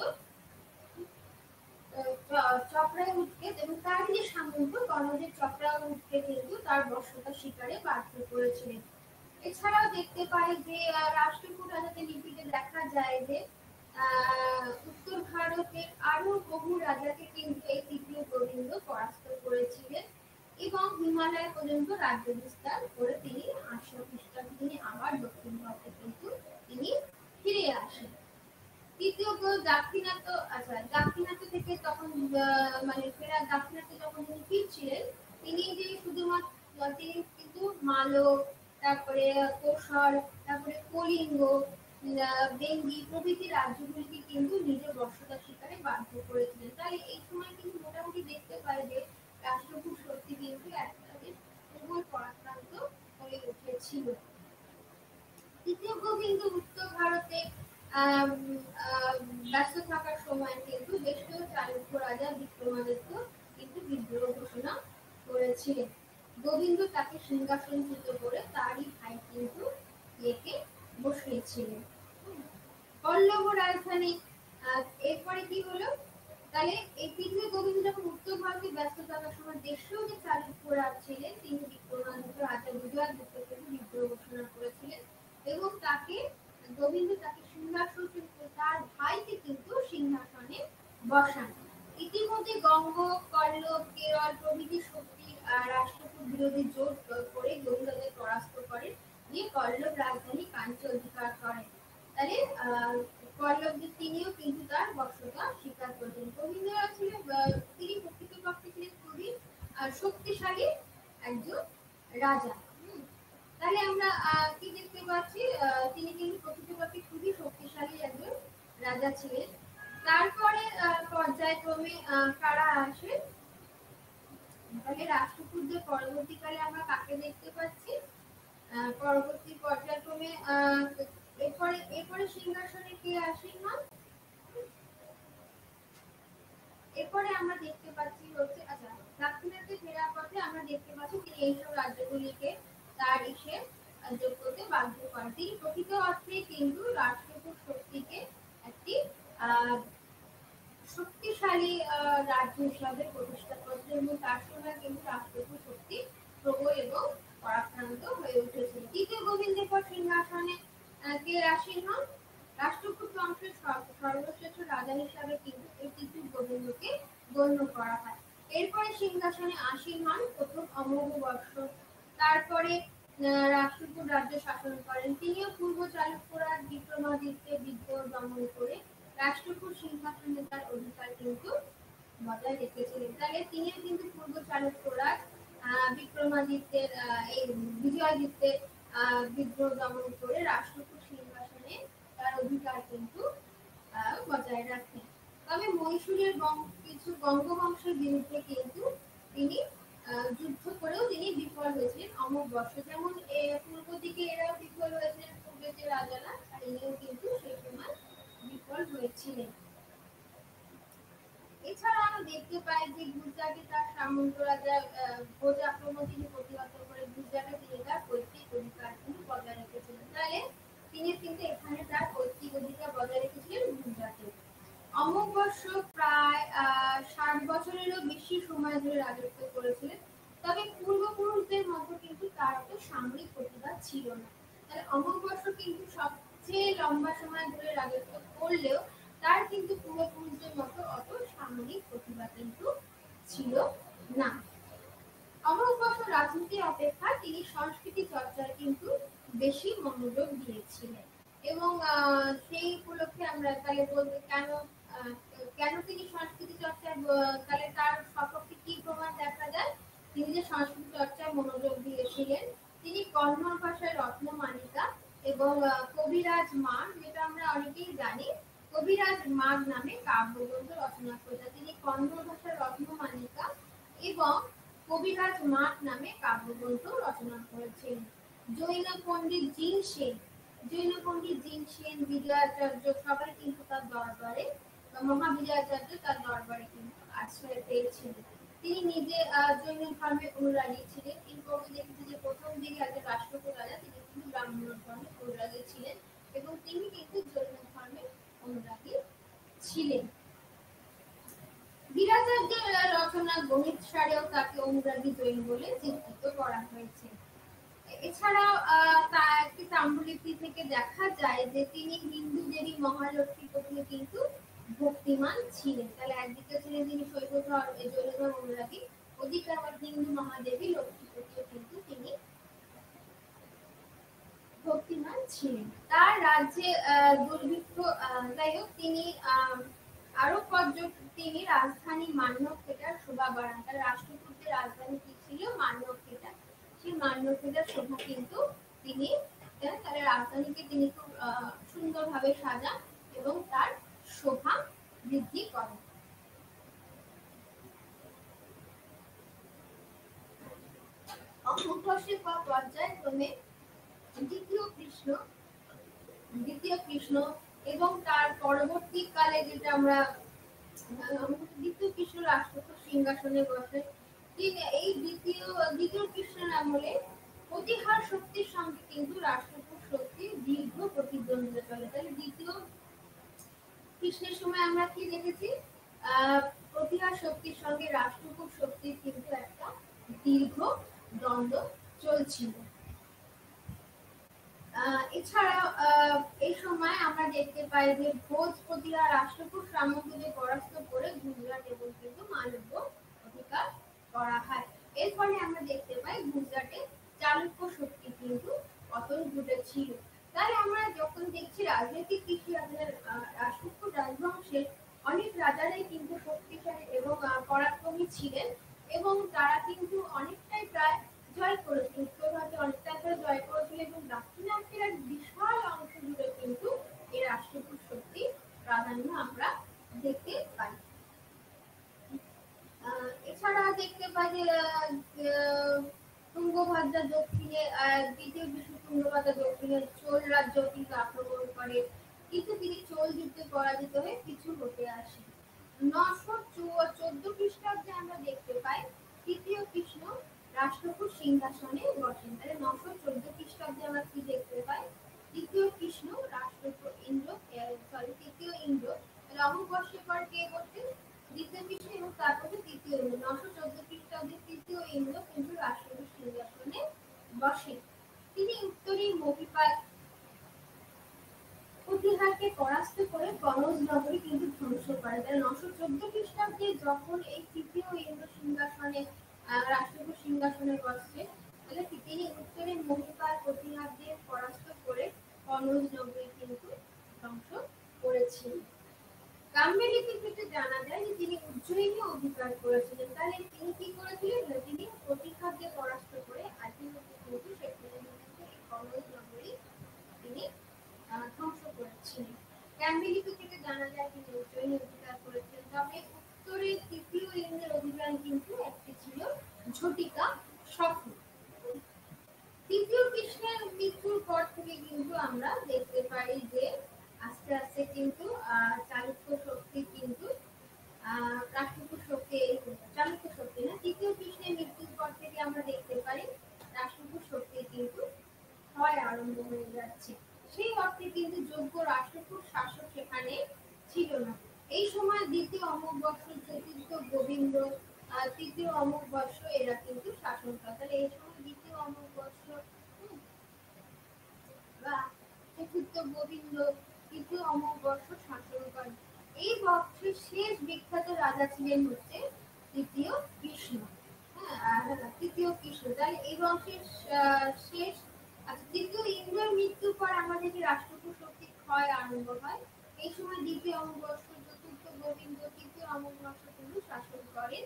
চক্রায়ুধকে এবং তার যে সামন্ত কনৌজের চক্রায়ুধকে কিন্তু তার বশ্যতা স্বীকারে বাধ্য করেছিলেন। এছাড়াও দেখতে পাই যে রাষ্ট্রকূট রাজাদের লিপিতে দেখা যায় যে উত্তর ভারতের আরো বহু রাজাকে কিন্তু এই তৃতীয় গোবিন্দ পরাস্ত করেছিলেন এবং হিমালয় পর্যন্ত রাজ্য বিস্তার করে তিনি 800 খ্রিস্টাব্দে তিনি আবার দক্ষিণ ভারতে কিন্তু তিনি ফিরে আসেন। তৃতীয় দাক্ষিণাত্য থেকে তখন মানে দাক্ষিণাত্যে যখন তিনি ফিরছিলেন, তিনি যে শুধুমাত্র তিনি কিন্তু মালব, তারপরে কোশল, তারপরে কলিঙ্গ, বেঙ্গি প্রভৃতি রাজ্যগুলিকে কিন্তু নিজের বশ্যতা স্বীকারে বাধ্য করেছিলেন। তাই এই সময় কিন্তু মোটামুটি দেখতে পাই যে রাষ্ট্রকূট শক্তি কিন্তু একটা প্রবল পরাক্রান্ত হয়ে উঠেছিল। তৃতীয় গোবিন্দ উত্তর ভারতে ব্যস্ত থাকার সময় কিন্তু বেশ কিছু চালুক্য রাজা বিক্রমাদিত্য কিন্তু বিদ্রোহ ঘোষণা করেছিলেন। গোবিন্দ তাকে সিংহাসনচ্যুত করে তারই ভাই কিন্তু একে বসিয়েছিলেন। পল্লব রাজধানী এরপরে কি হলো? তাহলে এই তৃতীয় গোবিন্দ যখন উত্তর ভারতে ব্যস্ত থাকার সময় দেশেও যে চালুক্য রাজ ছিলেন তিনি বিক্রমাদিত্য রাজা বিজয়াদিত্য কিন্তু বিদ্রোহ ঘোষণা করেছিলেন এবং গোবিন্দ তাকে সিংহাসনচ্যুত করে তার ভাইকে কিন্তু সিংহাসনে বসান। ইতিমধ্যে গঙ্গ, কল্লব, কেরল প্রভৃতি শক্তি রাষ্ট্রকূট বিরোধী জোট করে গোবিন্দদের পরাস্ত করেন, দিয়ে কল্লব রাজধানী কাঞ্চি অধিকার করেন। তাহলে কল্লবদের তিনিও কিন্তু তার বশ্যতা স্বীকার করেছেন। গোবিন্দরা ছিলেন তিনি প্রকৃতপক্ষে ছিলেন খুবই শক্তিশালী একজন রাজা। তাহলে আমরা কি দেখতে পাচ্ছি? তিনি কিন্তু প্রকৃতপক্ষে খুবই শক্তিশালী একজন রাজা ছিলেন। তারপরে পর্যায়ক্রমে কারা আসে? তাহলে রাষ্ট্রকূটদের পরবর্তীকালে আমরা কাকে দেখতে পাচ্ছি? পরবর্তী পর্যায়ক্রমে এরপরে সিংহাসনে কে আসীন হন? এরপরে আমরা দেখতে পাচ্ছি হচ্ছে দাক্ষিণাত্যে ফেরার পথে আমরা দেখতে পাচ্ছি তিনি এইসব রাজ্যগুলিকে তার ইসে যোগ করতে বাধ্য করেন। তিনি প্রকৃত অর্থে কিন্তু রাষ্ট্রকূট শক্তিকে একটি শক্তিশালী রাজ্য হিসাবে প্রতিষ্ঠা করেছেন এবং তার সময় কিন্তু রাষ্ট্রকূট শক্তি প্রবল এবং পরাক্রান্ত হয়ে উঠেছিল। তৃতীয় গোবিন্দের পর সিংহাসনে কে আসীন হন? রাষ্ট্রকূট বংশের সর্বশ্রেষ্ঠ রাজা হিসাবে কিন্তু এই তৃতীয় গোবিন্দকে গণ্য করা হয়। এরপরে সিংহাসনে আসীন হন প্রথম অমবর্ষ। তারপরে রাষ্ট্রকূট রাজ্য শাসন করেন। তিনিও পূর্ব চালুক্য রাজ বিক্রমাদিত্যের বিদ্রোহ দমন করে রাষ্ট্রকূট সিংহাসনে তার অধিকার কিন্তু বজায় রেখেছিলেন। তাহলে তিনিও কিন্তু পূর্ব চালুক্য রাজ বিক্রমাদিত্যের এই বিজয়াদিত্যের বিদ্রোহ দমন করে রাষ্ট্রকূট সিংহাসনে তার অধিকার কিন্তু বজায় রাখেন। তবে মহীশূরের কিছু গঙ্গবংশের বিরুদ্ধে কিন্তু তিনি যুদ্ধ করেও তিনি বিফল হয়েছিলেন অমোঘবর্ষ। যেমন পূর্ব দিকে এরাও বিফল হয়েছিলেন, পূর্বের যে রাজারা, আর ইনিও কিন্তু সেই সময় বিফল হয়েছিলেন। এছাড়া আমরা দেখতে পাই যে গুজরাটে তার সামন্ত রাজা ভোজ আক্রমণ তিনি প্রতিহত করে গুজরাটে তিনি তার পৈতৃক অধিকার কিন্তু বজায় রেখেছিলেন। তাহলে তিনি কিন্তু এখানে তার পৈতৃক অধিকার বজায় রেখেছিলেন গুজরাটে। অমোঘবর্ষ প্রায় 60 বছরেরও বেশি সময় ধরে রাজত্ব করেছিলেন। তবে পূর্বপুরুষদের মতো কিন্তু তার অত সামরিক প্রতিভা ছিল না। তাহলে অমোঘবর্ষ কিন্তু সবচেয়ে লম্বা সময় ধরে রাজত্ব করলেও তার কিন্তু পূর্বপুরুষদের মতো অত সামরিক প্রতিভা কিন্তু ছিল না। অমোঘবর্ষ রাজনীতি অপেক্ষা তিনি সংস্কৃতি চর্চায় কিন্তু বেশি মনোযোগ দিয়েছিলেন। এবং সেই উপলক্ষে আমরা তাহলে বলতে কেন তিনি সংস্কৃতি চর্চায় তাহলে তার সপক্ষে কি প্রমাণ দেখা যায়? তিনি যে সংস্কৃতি চর্চায় মনোযোগ দিয়েছিলেন, তিনি কন্নড় ভাষায় রত্নমালিকা এবং কবিরাজ মাগ, যেটা আমরা অনেকেই জানি, কবিরাজ মাগ নামে কাব্যগ্রন্থ রচনা করেছেন। তিনি কন্নড় ভাষার রত্নমালিকা এবং কবিরাজ মাগ নামে কাব্যগ্রন্থ রচনা করেছিলেন। জৈন পণ্ডিত জিন সেন, বিজয়াচার্য সবাই কিন্তু তার দরবারে, মহাবিজয়াচার্য তার দরবারে কিন্তু আশ্রয় পেয়েছিলেন। তিনি নিজে জৈন ধর্মের অনুরাগী ছিলেন। কিন্তু আমি দেখেছি যে প্রথম দিকে একজন রাষ্ট্রকূট রাজা, তিনি কিন্তু ব্রাহ্মণ ধর্মের অনুরাগী ছিলেন এবং তিনি কিন্তু জৈন ধর্মের অনুরাগী ছিলেন। বীরাচার্যের রচনা গণিত সারেও তাকে অনুরাগী জৈন বলে চিহ্নিত করা হয়েছে। এছাড়াও তার একটি তাম্রলিপি থেকে দেখা যায় যে তিনি হিন্দু দেবী মহালক্ষ্মীর প্রতি কিন্তু ভক্তিমান ছিলেন। তাহলে একদিকে ছিলেন তিনি শৈব জৈন ধর্ম অনুরাগী, ওদিকে আবার হিন্দু মহাদেবী লক্ষ্মীর প্রতিও কিন্তু তিনি ভক্তিমান ছিলেন। তার রাজ্যে দুর্ভিক্ষ, যাই হোক, তিনি আরো তিনি রাজধানী মান্যক্ষেতার শোভা বাড়ান। তার রাষ্ট্রকূটদের রাজধানী কি ছিল? মান্যক্ষেতা। সেই মান্যক্ষেতার শোভা কিন্তু তিনি তার রাজধানীকে তিনি খুব সুন্দরভাবে সাজান এবং তার শোভা বৃদ্ধি করেন। অমোঘবর্ষের পর পর্যায়ক্রমে দ্বিতীয় কৃষ্ণ এবং তার পরবর্তীকালে যেটা আমরা দ্বিতীয় কৃষ্ণ রাষ্ট্রকূট সিংহাসনে বসে। এই দ্বিতীয় কৃষ্ণের আমলে প্রতিহার শক্তির সঙ্গে কিন্তু রাষ্ট্রকূট শক্তির দীর্ঘ প্রতিদ্বন্দ্বিতা চলে। তাহলে দ্বিতীয় কৃষ্ণের সময় আমরা কি দেখেছি? প্রতিহার শক্তির সঙ্গে রাষ্ট্রকূট শক্তির কিন্তু একটা দীর্ঘ দ্বন্দ্ব চলছিল। এছাড়াও এই সময় আমরা দেখতে পাই যে ভোজ প্রতিহার রাষ্ট্রকূট সামন্তদের পরাস্ত করে গুজরাট এবং কিন্তু মালব্য অধিকার করা হয়। এর ফলে আমরা দেখতে পাই গুজরাটে চালুক্য শক্তি কিন্তু পতন ঘটেছিল। তাই আমরা যখন দেখছি রাজনৈতিক ইতিহাসের রাষ্ট্রকূট রাজবংশের অনেক রাজারাই কিন্তু শক্তিশালী এবং পরাক্রমী ছিলেন এবং তারা কিন্তু অনেকটাই প্রায় জয় করেছিল, উত্তর ভারতে অনেকটা জয় করেছিল এবং দাক্ষিণাত্যের এক বিশাল অংশ জুড়ে কিন্তু এই রাষ্ট্রকূট শক্তি প্রাধান্য আমরা দেখতে পাই। এছাড়া দেখতে পাই যে তুঙ্গভদ্রা দক্ষিণে, দ্বিতীয় বিশ্ব তুঙ্গভদ্রা দক্ষিণে চোল রাজ্য কিন্তু আক্রমণ করে, কিন্তু তিনি চোল যুদ্ধে পরাজিত হয়ে পিছু হতে আসেন। 914 খ্রিস্টাব্দে আমরা দেখতে পাই তৃতীয় কৃষ্ণ রাষ্ট্রকূট সিংহাসনে বসেন। তাহলে 914 খ্রিস্টাব্দে আমরা কি দেখতে পাই? তৃতীয় কৃষ্ণ রাষ্ট্রকূট তৃতীয় ইন্দ্র। তাহলে অমোঘবর্ষের পর কে বসে? দ্বিতীয় কৃষ্ণ এবং তারপরে তৃতীয় ইন্দ্র। 914 খ্রিস্টাব্দে তৃতীয় ইন্দ্র কিন্তু রাষ্ট্রকূট সিংহাসনে বসে। তিনি উত্তরী মহিপাল প্রতিহারকে পরাস্ত করে কনৌজ নগরী কিন্তু ধ্বংস করে। তাহলে 914 খ্রিস্টাব্দে যখন এই তৃতীয় ইন্দ্র সিংহাসনে রাষ্ট্রকূট সিংহাসনে বসছে, তাহলে তিনি উত্তরে মহিপাল প্রতিহারদের পরাস্ত করে কনৌজ নগরী কিন্তু ধ্বংস করেছিলেন। কাম্যলিপি থেকে জানা যায় যে তিনি উজ্জয়িনী অধিকার করেছিলেন। তাহলে তিনি কি করেছিলেন? তিনি প্রতিহারদের পরাস্ত করে আলটিমেটলি কিন্তু সেখানে এই কনৌজ নগরী তিনি ধ্বংস করেছিলেন। ক্যাম্বেলিপি থেকে জানা যায় তিনি উজ্জয়িনী অধিকার করেছেন। তবে উত্তরে তৃতীয় ইন্দ্রের অভিযান কিন্তু একটি ছিল ঝটিকা সফল। তৃতীয় কৃষ্ণের মৃত্যুর পর থেকে কিন্তু আমরা দেখতে পাই যে আস্তে আস্তে কিন্তু চালুক্য শক্তি কিন্তু রাষ্ট্রকূট শক্তি চালুক্য শক্তি না, তৃতীয় কৃষ্ণের মৃত্যুর পর থেকে আমরা দেখতে পাই রাষ্ট্রকূট শক্তি কিন্তু ক্ষয় আরম্ভ হয়ে যাচ্ছে। সেই অর্থে কিন্তু যোগ্য রাষ্ট্রকূট শাসক সেখানে ছিল না। এই সময় দ্বিতীয় অমুক বর্ষ, চতুর্থ গোবিন্দ, তৃতীয় অমুক বর্ষ এরা কিন্তু শাসন করে। তাহলে এই সময় দ্বিতীয় অমুক বর্ষ বা চতুর্থ গোবিন্দ, তৃতীয় অমুক বর্ষ শাসন করে। এই বর্ষের শেষ বিখ্যাত রাজা ছিলেন হচ্ছে তৃতীয় কৃষ্ণ। হ্যাঁ, তৃতীয় কৃষ্ণ। তাহলে এই বংশের শেষ, আচ্ছা, তৃতীয় ইন্দ্রের মৃত্যুর পর আমাদের যে রাষ্ট্রকূট শক্তি ক্ষয় আরম্ভ হয়। এই সময় দ্বিতীয় অমুবর্ষ, চতুর্থ গোবিন্দ, তৃতীয় অমুবর্ষ কিন্তু শাসন করেন।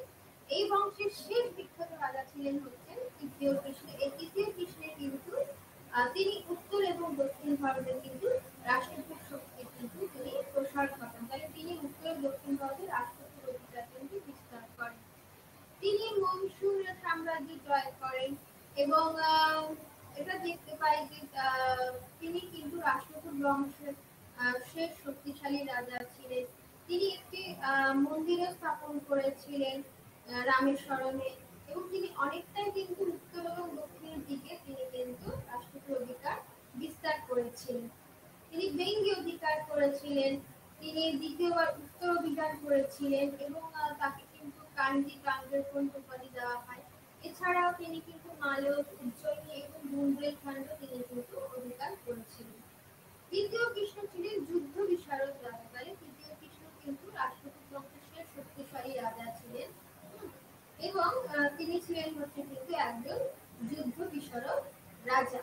এই বংশের শেষ বিখ্যাত রাজা ছিলেন হচ্ছেন তৃতীয় কৃষ্ণ। এই তৃতীয় কৃষ্ণের কিন্তু তিনি উত্তর এবং দক্ষিণ ভারতে কিন্তু রাষ্ট্রকূট শক্তি কিন্তু তিনি প্রসার ঘটান। তাহলে তিনি উত্তর ও দক্ষিণ ভারতে রাষ্ট্রকূট অধিকার কিন্তু বিস্তার করেন। তিনি মহীশূর সাম্রাজ্য জয় করেন এবং এটা দেখতে পাই যে তিনি কিন্তু রাষ্ট্রকূট বংশের শেষ শক্তিশালী রাজা ছিলেন। তিনি একটি মন্দিরও স্থাপন করেছিলেন রামেশ্বরমে, এবং তিনি অনেকটাই কিন্তু উত্তর এবং দক্ষিণের দিকে তিনি কিন্তু রাষ্ট্রকূট অধিকার বিস্তার করেছিলেন। তিনি বেঙ্গি অধিকার করেছিলেন, তিনি দ্বিতীয়বার উত্তর অভিযান করেছিলেন এবং তাকে কিন্তু কাঞ্জি কাঞ্জরকোন্ড উপাধি দেওয়া হয়। এছাড়াও তিনি কিন্তু মালব, উজ্জয়িনী এবং বুন্দেলখণ্ড তিনি কিন্তু অধিকার করেছিলেন। তৃতীয় কৃষ্ণ ছিলেন যুদ্ধ বিশারদ রাজা। তাহলে তৃতীয় কৃষ্ণ কিন্তু রাষ্ট্রকূট বংশের শক্তিশালী রাজা ছিলেন এবং তিনি ছিলেন হচ্ছে কিন্তু একজন যুদ্ধ বিশারদ রাজা।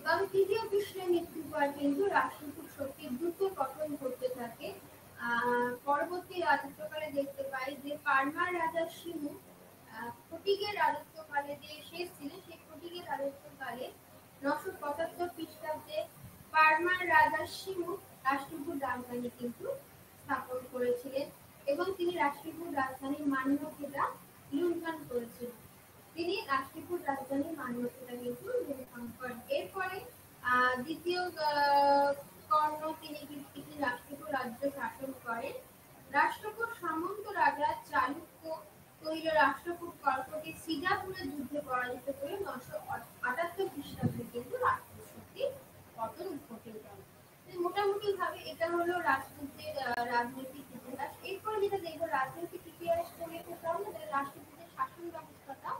তবে তৃতীয় কৃষ্ণের মৃত্যুর পর কিন্তু রাষ্ট্রকূট শক্তির দ্রুত পতন ঘটতে থাকে। পরবর্তী রাজত্বকালে দেখতে পাই যে পারমার রাজা শিমু ফটিকের রাজত্বকালে যে শেষ ছিলেন, সেই ফটিকের রাজত্বকালে 975 খ্রিস্টাব্দে পারমার রাজা শিমু রাষ্ট্রকূট রাজধানী কিন্তু স্থাপন করেছিলেন এবং তিনি রাষ্ট্রকূট রাজধানীর মান্যতা লুণ্ঠন করেছিলেন। তিনি রাষ্ট্রকূট রাজধানীর মান্যতা কিন্তু লুণ্ঠন করেন। এরপরে দ্বিতীয় কর্ণ তিনি কিন্তু রাষ্ট্রকূট রাজ্য শাসন করেন। রাষ্ট্রকূট সামন্ত রাজা চালুক্য তৈল রাষ্ট্রকূট কর্কটে সিজাপুরে যুদ্ধে পরাজিত করে 978 খ্রিস্টাব্দে কিন্তু রাষ্ট্রকূট শক্তির পতন ঘটে গেল। মোটামুটি ভাবে এটা হলো রাষ্ট্রকূটের রাজনৈতিক ইতিহাস। এরপরে যেটা দেখবো রাজনৈতিক ইতিহাস করে তাহলে রাষ্ট্রকূটের শাসন ব্যবস্থাটা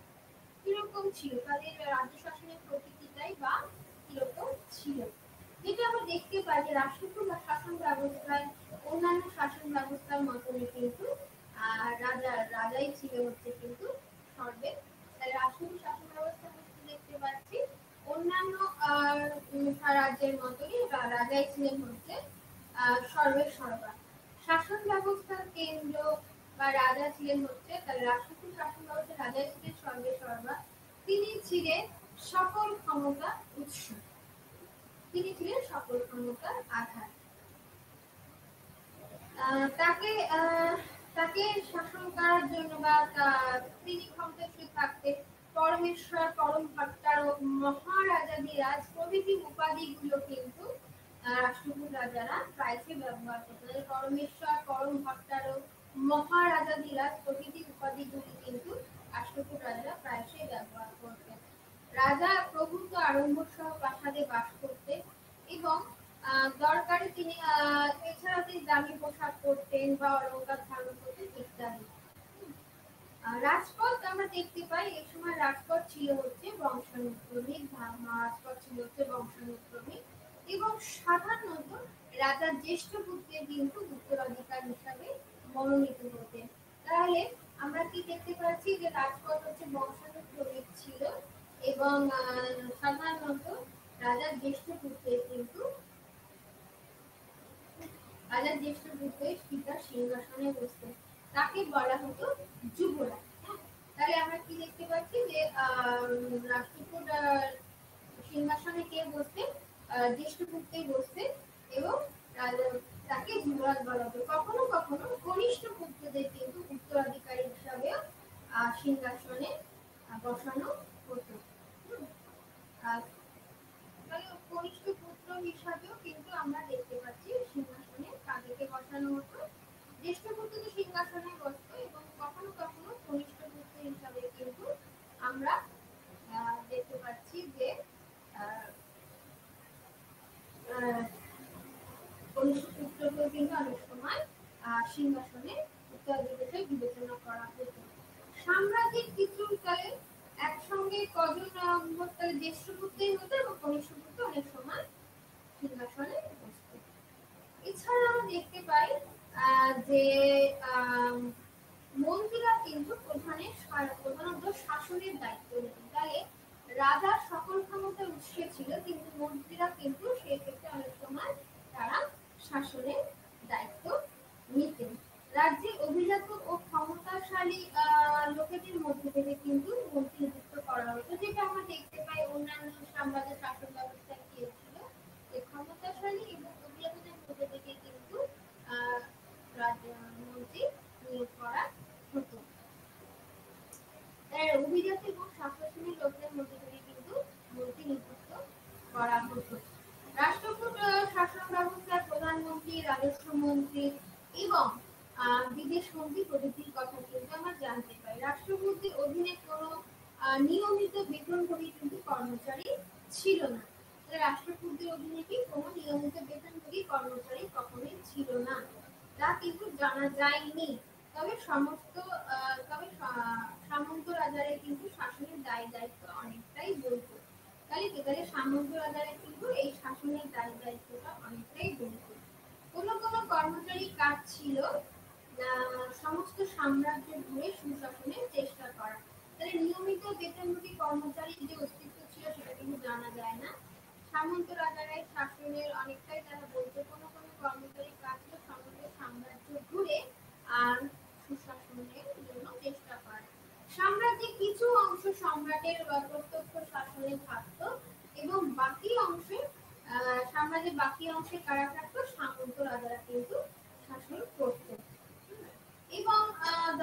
কিরকম ছিল, তাদের রাজ্য শাসনের প্রকৃতিটাই বা কিরকম ছিল। যেটা আমরা দেখতে পাই যে রাষ্ট্রকূট শাসন ব্যবস্থায় অন্যান্য শাসন ব্যবস্থার মতনই কিন্তু রাজাই ছিল হচ্ছে কিন্তু সর্বে। রাষ্ট্রকূট শাসন ব্যবস্থা দেখতে পাচ্ছি অন্যান্য রাজ্যের মতনই রাজাই ছিলেন হচ্ছে সর্বে সর্বা। শাসন ব্যবস্থার কেন্দ্র বা রাজা ছিলেন হচ্ছে, তাহলে রাষ্ট্রকূট শাসন ব্যবস্থার রাজাই ছিলেন সর্বে সর্বা। তিনি ছিলেন সকল ক্ষমতার উৎস, তিনি ছিলেন সকল ক্ষমতার আধার। তাকে তাকে শাসন করার জন্য বা তিনি ক্ষমতাশীল থাকতে পরমেশ্বর, পরম ভট্টারক, মহারাজাধিরাজ প্রভৃতি উপাধিগুলো কিন্তু রাষ্ট্রকূট রাজারা প্রায়শই ব্যবহার করতেন। পরমেশ্বর, পরম ভট্টারক, মহারাজাধিরাজ প্রভৃতি উপাধিগুলি কিন্তু রাষ্ট্রকূট রাজারা প্রায়শই ব্যবহার করতেন। রাজা প্রভূত আড়ম্বর সহ প্রাসাদে বাস করতেন এবং দরকারে তিনি এছাড়াও তিনি দামি পোশাক পরতেন বা অলংকার ধারণ করতেন ইত্যাদি। রাজপথ আমরা দেখতে পাই এই সময় রাজপথ ছিল হচ্ছে বংশানুক্রমিক, রাজপথ ছিল হচ্ছে বংশানুক্রমিক এবং সাধারণত রাজার জ্যেষ্ঠ পুত্রের কিন্তু উত্তরাধিকার হিসাবে মনোনীত হতেন। তাহলে আমরা কি দেখতে পাচ্ছি যে রাজপথ হচ্ছে বংশানুক্রমিক ছিল এবং সাধারণত রাজার জ্যেষ্ঠ পুত্রের কিন্তু পিতার সিংহাসনে বসতেন, তাকে বলা হতো যুবরাজ। তাহলে আমরা কি দেখতে পাচ্ছি যে রাষ্ট্রকূট সিংহাসনে কে বসতেন? জ্যেষ্ঠ পুত্রই বসতেন এবং তাকে যুবরাজ বলা হতো। কখনো কখনো কনিষ্ঠ পুত্রদের কিন্তু উত্তরাধিকারী হিসাবেও সিংহাসনে বসানো হতো। কনিষ্ঠ পুত্র হিসাবেও কিন্তু আমরা দেখতে পাচ্ছি সিংহাসনে তাদেরকে বসানো হতো। জ্যেষ্ঠ পুত্র তো সিংহাসনে বসতো এবং কখনো কখনো কনিষ্ঠ পুত্র হিসাবে কিন্তু আমরা দেখতে পাচ্ছি যে কনিষ্ঠ পুত্রকেও কিন্তু অনেক সময় সিংহাসনে উত্তরাধিকারী বিবেচনা করা হতো। সাম্রাজ্যিক পিতৃকালে একসঙ্গে কজন জ্যেষ্ঠ পুত্রই হতো এবং কনিষ্ঠ পুত্র অনেক সময় সিংহাসনে বসতো। এছাড়া আমরা দেখতে পাই যে মন্ত্রীরা কিন্তু প্রধানত শাসনের দায়িত্ব নিতেন। তাহলে রাজার সকল ক্ষমতার উৎস ছিল, কিন্তু মন্ত্রীরা কিন্তু সেক্ষেত্রে অনেক সময় তারা শাসনের দায়িত্ব নিতেন। রাজ্যে অভিজাত ও ক্ষমতাশালী লোকেদের মধ্যে থেকে কিন্তু মন্ত্রী নিযুক্ত করা হতো, যেটা আমরা দেখতে পাই অন্যান্য সাম্রাজ্যের শাসন ব্যবস্থা কি ছিল, যে ক্ষমতাশালী এবং অভিজাতদের মধ্যে থেকে কিন্তু মন্ত্রী নিয়োগ করা হতো। অভিজাত এবং শাসনশীল লোকদের মধ্যে থেকে কিন্তু মন্ত্রী নিযুক্ত করা হতো। রাষ্ট্রকূট শাসন ব্যবস্থায় প্রধানমন্ত্রী, রাজস্ব মন্ত্রী এবং বিদেশ মন্ত্রী প্রভৃতির কথা কিন্তু আমরা জানতে পাই। রাষ্ট্রপতির অধীনে কোনো নিয়মিত বেতনভোগী কিন্তু কর্মচারী ছিল না। রাষ্ট্রপতির অধীনে কি কোনো নিয়মিত বেতনভোগী কর্মচারী কখনোই ছিল না, তা কিন্তু জানা যায়নি। তবে সামন্ত রাজারা কিন্তু শাসনের দায়িত্ব অনেকটাই বলত। তাহলে সামন্ত রাজারা কিন্তু এই শাসনের দায়িত্বটা অনেকটাই বলত। কোন কোন কর্মচারী কাজ ছিল সমস্ত সাম্রাজ্য ঘুরে সুশাসনের চেষ্টা করা। তাহলে নিয়মিত বেতনভোগী কর্মচারীর যে অস্তিত্ব ছিল সেটা কিন্তু জানা যায় না। সামন্ত রাজারাই শাসনের অনেকটাই তারা বলতে কোন কোন কর্মচারী কাজ ছিল সমস্ত সাম্রাজ্য ঘুরে আর সুশাসনের জন্য চেষ্টা করে। সাম্রাজ্যের কিছু অংশ সম্রাটের প্রত্যক্ষ শাসনে থাকত এবং বাকি অংশে সাম্রাজ্যের বাকি অংশে কারা থাকতো, সামন্ত রাজারা কিন্তু শাসন করত। এবং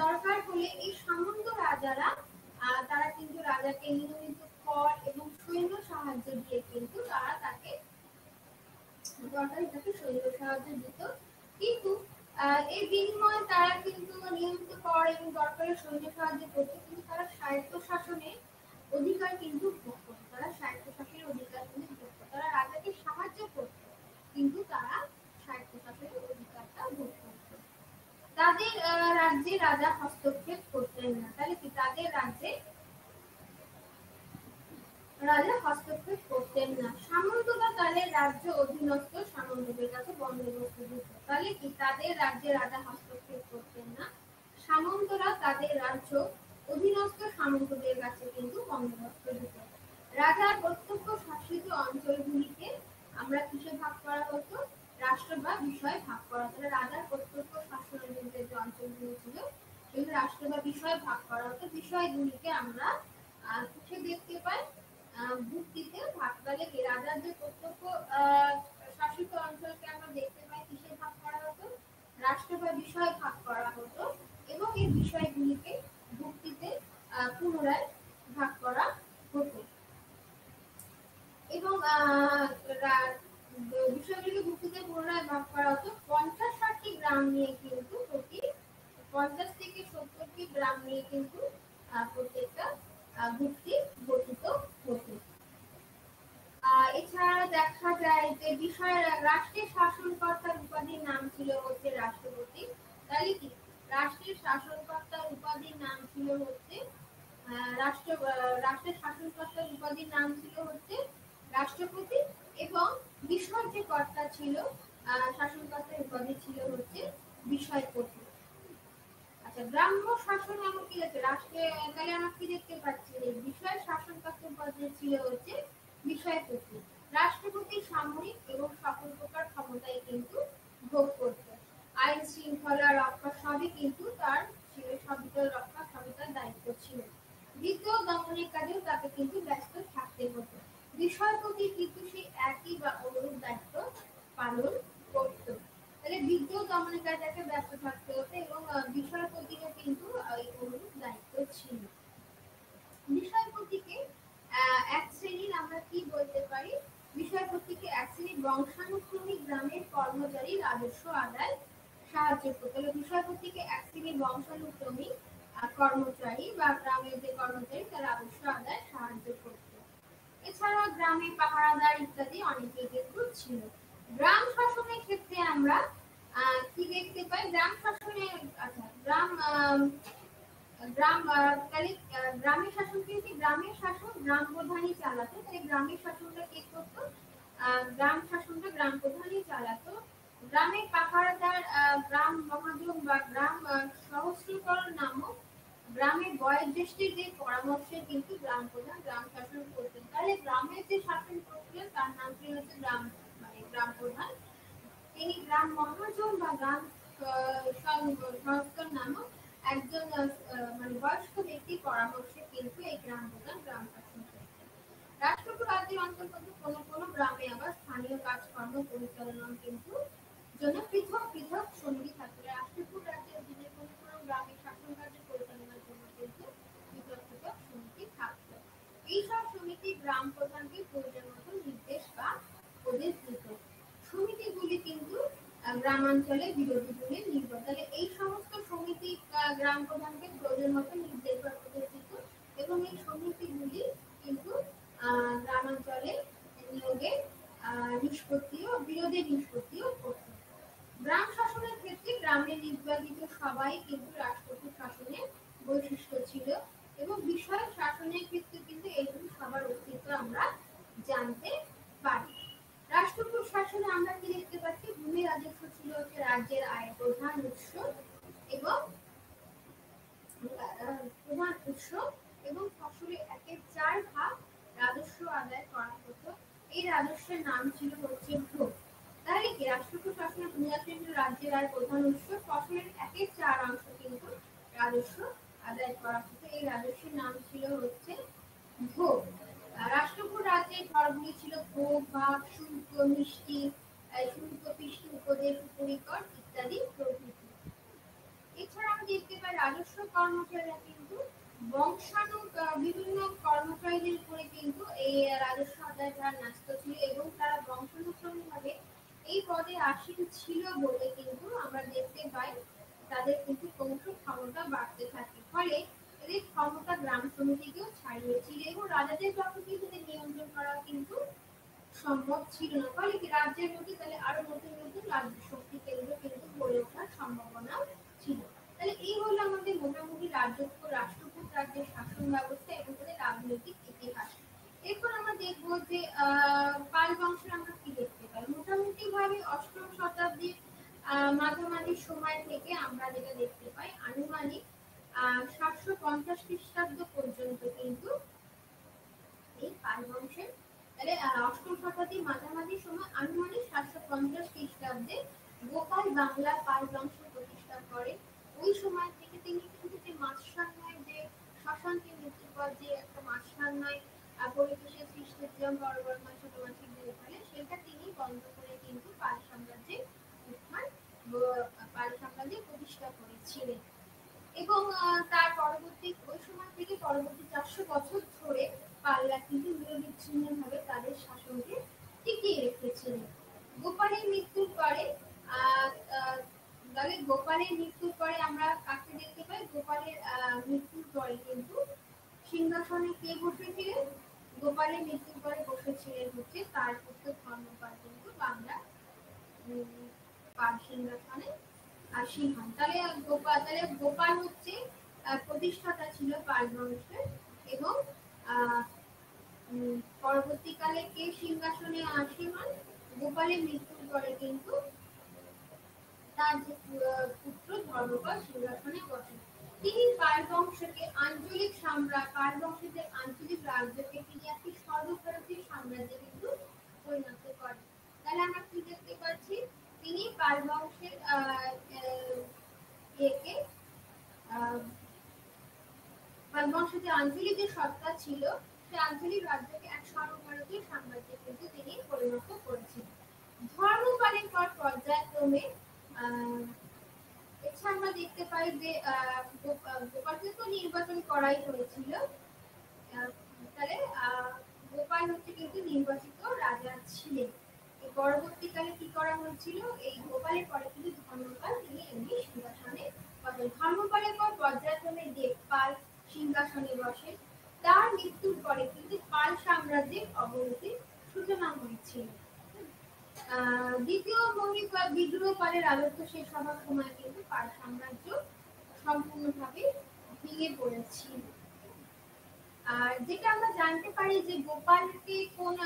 দরকার হলে এই সামন্ত রাজারা তারা কিন্তু রাজাকে নিয়মিত কর এবং সৈন্য সাহায্য দিয়ে কিন্তু তারা তাকে সৈন্য সাহায্য দিত। কিন্তু এই বিনিময়ে তারা কিন্তু নিয়মিত কর এবং দরকারের সৈন্য সাহায্য করত, কিন্তু তারা স্বায়ত্ত শাসনের অধিকার কিন্তু ভোগ করত। তারা স্বায়ত্ত শাসনের অধিকার কিন্তু ভোগ করত। তারা রাজাকে সাহায্য করত, কিন্তু তারা স্বায়ত্ত শাসনের অধিকারটা ভোগ করত। তাদের রাজ্যে রাজা হস্তক্ষেপ করতেন না। তাহলে কি তাদের রাজ্যে রাজা হস্তক্ষেপ করতেন না। সামন্তরা তাদের রাজ্য অধীনস্থ সামন্তদের কাছে বন্দোবস্ত দিত। তাহলে কি তাদের রাজ্যে রাজা হস্তক্ষেপ করতেন না। সামন্তরা তাদের রাজ্য অধীনস্থ সামন্তদের কাছে কিন্তু বন্দোবস্ত দিত। রাজার প্রত্যক্ষ শাসিত অঞ্চলগুলিকে আমরা কিসে ভাগ করা হতো, রাষ্ট্র বা বিষয়ে ভাগ করা হতো। রাজার প্রত্যক্ষ শাসনাধীন যে অঞ্চলগুলি ছিল সেগুলো রাষ্ট্র বা বিষয়ে ভাগ করা হতো। বিষয়গুলিকে আমরা কিসে দেখতে পাই, ভিত্তিতে ভাগ করে। রাজার যে প্রত্যক্ষ শাসিত অঞ্চলকে আমরা দেখতে পাই কিসে ভাগ করা হতো, রাষ্ট্র বা বিষয়ে ভাগ করা হতো এবং এই বিষয়গুলিকে ভিত্তিতে পুনরায় ভাগ করা হতো। এবং বিষয়গুলিকে ভিত্তিতে পুনরায় ভাগ করা হতো। 50-60টি গ্রাম নিয়ে কিন্তু 50 থেকে 70টি গ্রাম নিয়ে কিন্তু প্রত্যেকটা ভিত্তি গঠিত হতো। এছাড়া দেখা যায় যে রাষ্ট্রের শাসনকর্তার উপাধির নাম ছিল হচ্ছে রাষ্ট্রপতি। তাহলে কি রাষ্ট্রের শাসনকর্তার উপাধির নাম ছিল হচ্ছে রাষ্ট্রের শাসনকর্তার উপাধির নাম ছিল হচ্ছে রাষ্ট্রপতি এবং বিষয় যে কর্তা ছিল শাসনকর্তার উপাধি ছিল হচ্ছে বিষয়পতি। আচ্ছা, গ্রাম্য শাসন এমন কি আছে রাষ্ট্রে, তাহলে আমরা কি দেখতে পাচ্ছি, বিষয় শাসনকর্তার উপাধি ছিল হচ্ছে বিষয়পতি। রাষ্ট্রপতি সামরিক এবং সকল প্রকার ক্ষমতায় কিন্তু ভোগ করত। আইন শৃঙ্খলা রক্ষা সবই কিন্তু তার রক্ষা সবই তার দায়িত্ব ছিল। দ্বিতীয় দমনের কাজেও তাকে কিন্তু ব্যস্ত থাকতে হতো। বিষয়পতি কিন্তু সেই একই বা অনুরূপ দায়িত্ব পালন করত। তাহলে বিদ্রোহ দমনকারী তাকে ব্যস্ত থাকতে হতো এবং বিষয়পতিরও কিন্তু এই অনুরূপ দায়িত্ব ছিল। বিষয়পতিকে এক শ্রেণীর আমরা কি বলতে পারি, বিষয়পতিকে এক শ্রেণীর বংশানুক্রমিক গ্রামের কর্মচারী রাজস্ব আদায় সাহায্য করতো। তাহলে বিষয়পতিকে এক শ্রেণীর বংশানুক্রমিক কর্মচারী বা গ্রামের যে কর্মচারী তারা রাজস্ব আদায় সাহায্য করত। এছাড়া গ্রামে পাহারাদার ইত্যাদি অনেকেই কিন্তু ছিল। গ্রাম শাসনের ক্ষেত্রে আমরা কি দেখতে পাই, গ্রাম শাসনে আচ্ছা গ্রামের শাসন কিন্তু গ্রামের শাসন গ্রাম প্রধানই চালাতো। তাই গ্রামের শাসনটা কে করতো, গ্রাম শাসনটা গ্রাম প্রধানই চালাতো। গ্রামের পাহারাদার গ্রাম মহাজন বা গ্রাম সহস্রীকরণ নামক গ্রামের বয়োজ্যেষ্ঠের যে পরামর্শে কিন্তু গ্রাম প্রধান গ্রাম শাসন করতেন। তাহলে গ্রামের যে শাসন করছিলেন তার নাম ছিল হচ্ছে গ্রাম গ্রাম প্রধান। তিনি গ্রাম মহাজন বা গ্রাম সংস্কার নামক একজন বয়স্ক ব্যক্তির পরামর্শে কিন্তু এই গ্রাম প্রধান গ্রাম শাসন করতেন। রাষ্ট্রকূট রাজ্যের অন্তর্গত কোনো কোনো গ্রামে আবার স্থানীয় কাজকর্ম পরিচালনা কিন্তু জন্য পৃথক পৃথক সমিতি থাকতো। রাষ্ট্রকূট রাজ্যের অধীনে কোনো কোনো গ্রামে শাসন কার্য পরিচালনার জন্য কিন্তু পৃথক পৃথক সমিতি থাকতো। এইসব সমিতি গ্রাম প্রধানকে প্রয়োজন মতো নির্দেশ বা উপদেশ দিত। সমিতিগুলি কিন্তু গ্রামাঞ্চলে বিরোধী দলের নির্ভর। তাহলে এই সমস্ত সমিতি গ্রাম প্রধানকে প্রয়োজন মতো নির্দেশ বা উপদেশ দিত এবং এই সমিতিগুলি কিন্তু গ্রামাঞ্চলে নিয়োগের নিষ্পত্তিও বিরোধের নিষ্পত্তিও করত। গ্রাম শাসনের ক্ষেত্রে গ্রামের নির্বাচিত সবাই কিন্তু রাষ্ট্রকূট শাসনের বৈশিষ্ট্য ছিল এবং বিষয় শাসনের ক্ষেত্রে কিন্তু এইগুলি সবার অস্তিত্ব আমরা জানতে পারি। রাষ্ট্রকূট শাসনে আমরা কি দেখতে পাচ্ছি, ভূমি রাজস্ব ছিল হচ্ছে রাজ্যের আয়ের প্রধান উৎস এবং ফসলের 1/4 রাজস্ব আদায় করা হতো। এই রাজস্বের নাম ছিল হচ্ছে ভোগ। তাহলে কি রাষ্ট্রকূট শাসনের ভূমি রাজস্ব রাজ্যের আয়ের প্রধান উৎস, ফসলের 1/4 কিন্তু রাজস্ব আদায় করা হতো। এই রাজস্বের নাম ছিল হচ্ছে ভোগ। রাষ্ট্রকূট রাজ্যের করগুলি ছিল ভোগ, ভাগ, শুল্ক, মিষ্টি, শুল্ক, পিষ্টি, উপদেশ, উপরিকর ইত্যাদি প্রভৃতি। এছাড়া আমরা দেখতে পাই রাজস্ব কর্মচারীরা কিন্তু বিভিন্ন কর্মচারীদের উপরে কিন্তু এই রাজস্ব আদায় তারা ন্যস্ত ছিল এবং তারা বংশানুক্রমিকভাবে এই পদে আসীন ছিল বলে কিন্তু আমরা দেখতে পাই তাদের কিন্তু ক্রমশ ক্ষমতা বাড়তে থাকে। ফলে এদের ক্ষমতা গ্রাম সমিতিকেও ছাড়িয়েছিল এবং রাজাদের পক্ষে কিন্তু নিয়ন্ত্রণ করা কিন্তু সম্ভব ছিল না। ফলে কি রাজ্যের মধ্যে তাহলে আরো নতুন নতুন রাজ্য শক্তি কেন্দ্র কিন্তু গড়ে ওঠার সম্ভাবনা ছিল। তাহলে এই হলো আমাদের মোটামুটি রাষ্ট্রকূট রাজ্যের শাসন ব্যবস্থা এবং তাদের রাজনৈতিক ইতিহাস। এরপর আমরা দেখব যে পাল বংশের আমরা কি দেখতে পাই। মোটামুটি ভাবে অষ্টম শতাব্দীর মাঝামাঝি সময় থেকে আমরা যেটা দেখতে পাই আনুমানিক 750 খ্রিস্টাব্দ পর্যন্ত কিন্তু এই পাল বংশের, তাহলে অষ্টম শতাব্দীর মাঝামাঝি সময় আনুমানিক 750 খ্রিস্টাব্দে গোপাল বাংলা পাল বংশ প্রতিষ্ঠা করে। ওই সময় থেকে তিনি কিন্তু যে মাৎস্যান্যায় যে শশাঙ্কের মৃত্যুর পর যে একটা মাৎস্যান্যায় পরিবেশের সৃষ্টির জন্য বড় বড় ছোট মাছের দিয়ে ফেলে সেটা তিনি বন্ধ করে কিন্তু পাল সাম্রাজ্যের উত্থান পাল সাম্রাজ্যের প্রতিষ্ঠা করেছিলেন এবং তার পরবর্তী ওই সময় থেকে পরবর্তী 400 বছর ধরে পালরা কিন্তু নিরবিচ্ছিন্নভাবে তাদের শাসনকে টিকিয়ে রেখেছিলেন। গোপালের মৃত্যুর পরে আমরা কাকে দেখতে পাই, গোপালের মৃত্যুর পরে কিন্তু সিংহাসনে কে বসেছিলেন, গোপালের মৃত্যুর পরে বসেছিলেন হচ্ছে তার পুত্র ধর্মপাল কিন্তু বাংলা পাল সিংহাসনে আসীন হন। তাহলে গোপাল হচ্ছে প্রতিষ্ঠাতা ছিল পাল বংশের এবং পরবর্তীকালে কে সিংহাসনে আসীন হন, গোপালের মৃত্যুর পরে কিন্তু তার যে পুত্র ধর্মপাল সিংহাসনে বসেন। তিনি পাল বংশকে পাল বংশের যে আঞ্চলিক রাজ্যকে তিনি একটি সর্বভারতীয় সাম্রাজ্যে কিন্তু পরিণত করেন। তাহলে আমরা কি দেখতে পাচ্ছি, তিনি পাল বংশের পাল বংশের যে আঞ্চলিক যে সত্তা ছিল সে আঞ্চলিক রাজ্যকে এক সর্বভারতীয় সাম্রাজ্যে কিন্তু তিনি পরিণত করেছিলেন। ধর্মপালের পর পর্যায়ক্রমে এছাড়া আমরা দেখতে পাই যে গোপালকে তো নির্বাচন করাই হয়েছিল। তাহলে গোপাল হচ্ছে কিন্তু নির্বাচিত রাজা ছিলেন। পরবর্তীকালে কি করা হয়েছিল, এই গোপালের পরে কিন্তু ধর্মপাল তিনি এমনি সিংহাসনে বসেন। ধর্মপালের পর পর্যায়ক্রমে দেবপাল সিংহাসনে বসেন। তার মৃত্যুর পরে কিন্তু পাল সাম্রাজ্যের অবনতির সূচনা হয়েছিল। দ্বিতীয় মহিপাল বিদ্রোহ পালের রাজত্ব শেষ হওয়ার সময় কিন্তু পাল সাম্রাজ্য সম্পূর্ণভাবে ভেঙে পড়েছিল। আর যেটা আমরা জানতে পারি যে গোপালকে কোন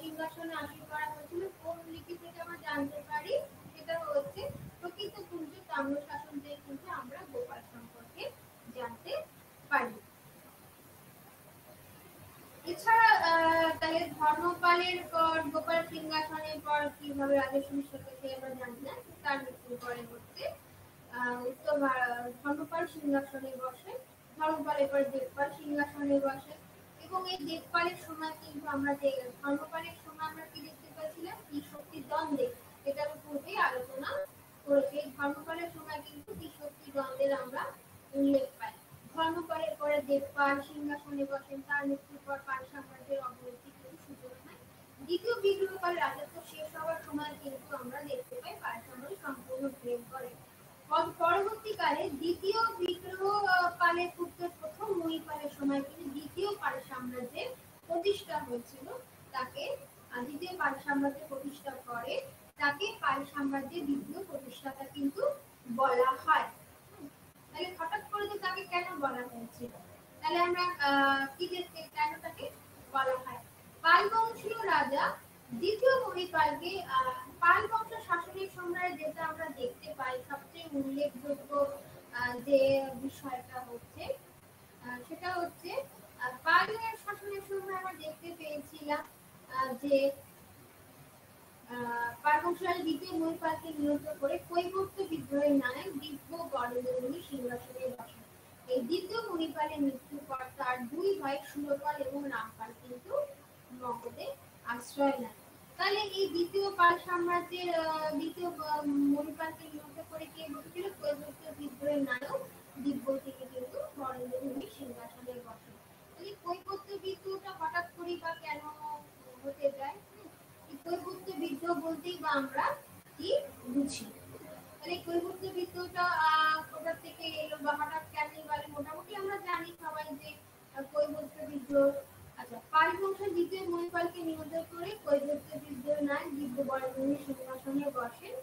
সিংহাসনে আসীন করা হয়েছিল, কোন লিপি থেকে আমরা জানতে পারি, সেটা হচ্ছে প্রকৃতপুঞ্জ তাম্রশাসন থেকে কিন্তু আমরা গোপাল সম্পর্কে জানতে পারি। এছাড়া তাহলে ধর্মপালের পর গোপাল সিংহাসনের পর কিভাবে রাজস্ব হয়েছে আমরা জানি না। তার মৃত্যুর পরে হচ্ছে উত্তর ধর্মপাল সিংহাসনে বসে। ধর্মপালের পর দেবপাল সিংহাসনে বসে এবং এই দেবপালের সময় কিন্তু আমরা ধর্মপালের সময় আমরা কি দেখতে পাচ্ছিলাম, ত্রিশক্তি দ্বন্দ্বে, এটার পূর্বেই আলোচনা করেছে। ধর্মপালের সময় কিন্তু ত্রিশক্তি দ্বন্দ্বের আমরা উল্লেখ পাই। ধর্মপালের পরে দেবপাল সিংহাসনে বসেন। তার মৃত্যুর পর পাল সাম্রাজ্যের অবনতি কিন্তু সূচনা হয়। দ্বিতীয় বিদ্রোহকাল রাজত্ব শেষ হওয়ার সময় কিন্তু আমরা দেখতে পাই পাল সাম্রাজ্য সম্পূর্ণ ভেঙে পড়ে। পরবর্তীকালে দ্বিতীয় বিদ্রোহকালের পুত্র প্রথম মহিপালের সময় কিন্তু দ্বিতীয় পাল সাম্রাজ্যের প্রতিষ্ঠা হয়েছিল। তাকে দ্বিতীয় পাল সাম্রাজ্য প্রতিষ্ঠা করে তাকে পাল সাম্রাজ্যের দ্বিতীয় প্রতিষ্ঠাতা কিন্তু বলা হয়। তাহলে হঠাৎ করে তো তাকে কেন বলা হয়েছিল, তাহলে আমরা কি দেখতে কেন তাকে বলা হয়। পাল বংশীয় রাজা দ্বিতীয় মহিপালকে পাল বংশ শাসনের সময় যেটা আমরা দেখতে পাই সবচেয়ে উল্লেখযোগ্য যে বিষয়টা হচ্ছে সেটা হচ্ছে পালের শাসনের সময় আমরা দেখতে পেয়েছিলাম যে পাল বংশের দ্বিতীয় মহিপালকে নিয়ন্ত্রণ করে কৈবর্ত বিদ্রোহের নায়ক দিব্য বরেন্দ্রমণি সিংহাসনে বসেন। এই দ্বিতীয় মহিপালের মৃত্যুর পর তার দুই ভাই সুরপাল এবং রামপাল কিন্তু মগধে আশ্রয় নেয়। তাহলে এই দ্বিতীয় পাল সাম্রাজ্যের দ্বিতীয় মহিপালকে নিয়ন্ত্রণ করে কে বসেছিল, কৈবর্ত বিদ্রোহের নায়ক দিব্য থেকে কিন্তু বরেন্দ্রমণি সিংহাসনে বসেন। তাহলে কৈবর্ত বিদ্রোহটা হঠাৎ করে বা কেন হতে যায়, কৈবর্ত বিদ্রোহ বলতেই বা আমরা কি বুঝি, তাহলে কৈবর্ত বিদ্রোহটা কোথা থেকে এলো বা হঠাৎ কেন এলো, মোটামুটি আমরা জানি সবাই যে কৈবর্ত বিদ্রোহ। আচ্ছা, পাল বংশের দ্বিতীয় মহিপালকে নিয়ন্ত্রণ করে কৈবর্ত বিদ্রোহ নায়ক দিব্য বরেন্দ্রমণি সিংহাসনে বসেন।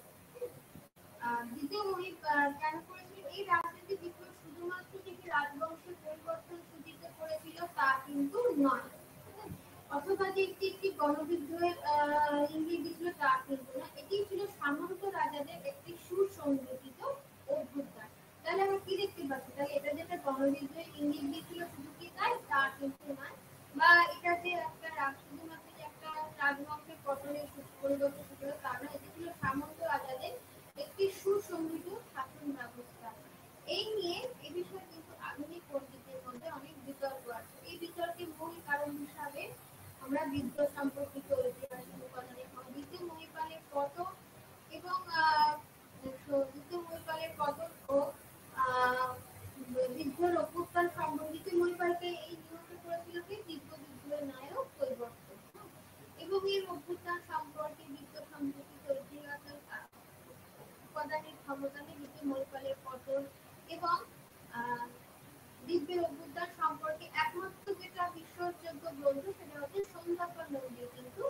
দ্বিতীয় মহিপাল কেন করেছিল এই রাজনীতি বিদ্রোহ, শুধুমাত্র যে রাজবংশের পরিবর্তন সূচিত করেছিল তা কিন্তু নয়, অথবা যে একটি গণবিদ্রোহের ইঙ্গিত দিয়েছিল তা কিন্তু না। এটি ছিল সামন্ত রাজাদের একটি সুসংগঠিত অভ্যুত্থান। তাহলে আমরা কি দেখতে পাচ্ছি, তাহলে এটা যেটা গণবিদ্রোহের ইঙ্গিত দিয়েছিল শুধু কি তাই তা কিন্তু নয়, বা এটা যে একটা শুধুমাত্র যে একটা রাজবংশের পতনের পরিবর্তন ছিল তা নয়, এটি ছিল সামন্ত রাজাদের একটি সুসংগঠিত শাসন ব্যবস্থা। এই নিয়ে এ বিষয়ে কিন্তু আধুনিক পণ্ডিতদের মধ্যে অনেক বিতর্ক আছে। এই বিতর্কের মূল কারণ হিসাবে আমরা বিদ্রোহ সম্পর্কিত ঐতিহাসিক উপাদান এবং দ্বিতীয় মহিপালের পতন এবং দ্বিতীয় মহিপালের পতন ও বিদ্রোহের অভ্যুত্থান সম্বন্ধিত মহিপালকে এই নিয়ন্ত্রণ করেছিল কি দিব্য বিদ্রোহের নায়ক কৈবর্ত, এবং এর অভ্যুত্থান সম্পর্কে বিদ্রোহ সম্পর্কিত ঐতিহাসিক উপাদানের ক্ষমতা নিয়ে দ্বিতীয় মহিপালের পতন এবং দিব্যের অভ্যুত্থান সম্পর্কে একমাত্র যেটা বিশ্বাসযোগ্য গ্রন্থ সেটা হচ্ছে সন্ধ্যাকর নন্দীর কিন্তু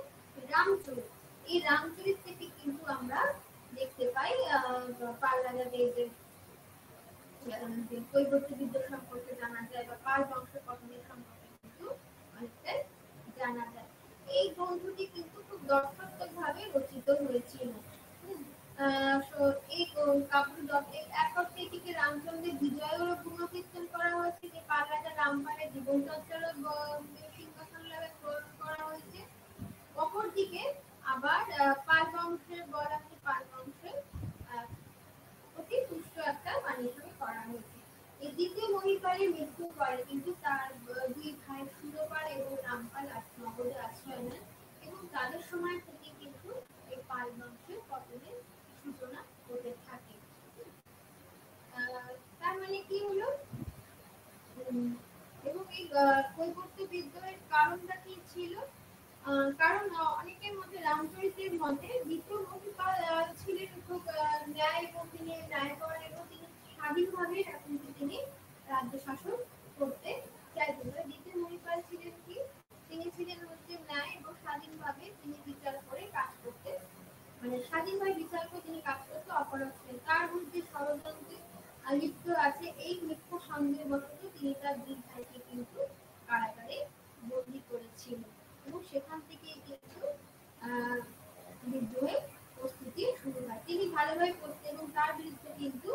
রামচরিত। এই রামচরিত থেকে কিন্তু আমরা দেখতে পাই পাল রাজাদের যে কৈবর্ত বিদ্রোহ সম্পর্কে জানা যায় বা পাল বংশ পতনের সম্পর্কে কিন্তু অনেকটাই জানা যায়। এই গ্রন্থটি কিন্তু খুব দর্শনাত্মকভাবে রচিত হয়েছিল। এই কাব্যটিকে রামচন্দ্রের বিজয়েরও পুনর্কীর্তন করা হয়েছে, যে পাল রাজা রামপালের জীবন চর্চারও সিংহাসন লাভে করা হয়েছে। অপরদিকে আবার পাল বংশের বলা পাল বংশের অতি তুষ্ট একটা বাণী হিসেবে করা হয়েছে। এই দ্বিতীয় মহিপালের মৃত্যুর পরে কিন্তু তার দুই ভাই সুরপাল এবং রামপাল নগরে আশ্রয় নেন এবং তাদের সময় থেকে কিন্তু এই পাল বংশের পতনের সূচনা হতে থাকে। তার মানে কি হলো, এবং এই কৈবর্ত বিদ্রোহের কারণটা কি ছিল? কারণ অনেকের মধ্যে রামচরিতের মধ্যে দ্বিতীয় মহিপাল ছিলেন খুব ন্যায় এবং তিনি ন্যায়পরায়ণ এবং তিনি স্বাধীনভাবে কিন্তু তিনি রাজ্য শাসন করতে চাইতেন। দ্বিতীয় মহিপাল ছিলেন কি, তিনি ছিলেন হচ্ছে ন্যায় এবং স্বাধীনভাবে তিনি বিচার করে কাজ করতে, মানে স্বাধীনভাবে বিচার করে তিনি কাজ করতে অপরাধ ছিলেন। তার মধ্যে ষড়যন্ত্রে লিপ্ত আছে, এই মিথ্য সন্দেহবশত তিনি তার দুই ভাইকে কিন্তু কারাগারে বন্দী করেছিলেন এবং সেখান থেকে কিন্তু বিদ্রোহের প্রস্তুতি শুরু হয়। তিনি ভালোভাবে করতেন এবং তার বিরুদ্ধে কিন্তু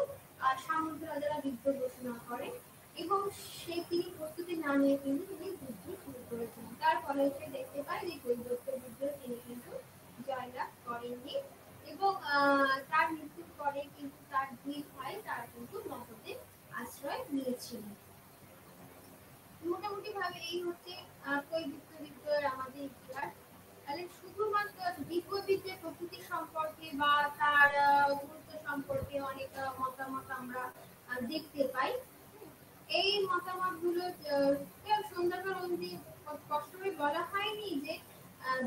সামন্ত রাজারা বিদ্রোহ ঘোষণা করেন এবং তিনি প্রস্তুতি না নিয়ে কিন্তু তিনি যুদ্ধ শুরু করেছিলেন। তার ফলে দেখতে পাই যে কৈবর্ত বিদ্রোহে তিনি কিন্তু জয়লাভ করেননি এবং তার মৃত্যুর পরে কিন্তু তার দুই ভাই তারা কিন্তু নগদে আশ্রয় নিয়েছিলেন। মোটামুটি ভাবে এই হচ্ছে কৈবর্ত বিদ্রোহের আমাদের ইতিহাস। তাহলে শুধুমাত্র দিব্যবিদ্যার প্রকৃতি সম্পর্কে বা তার গুরুত্ব সম্পর্কে অনেক মতামত আমরা দেখতে পাই। এই মতামতগুলো সুন্দরভাবে স্পষ্টভাবে বলা হয়নি যে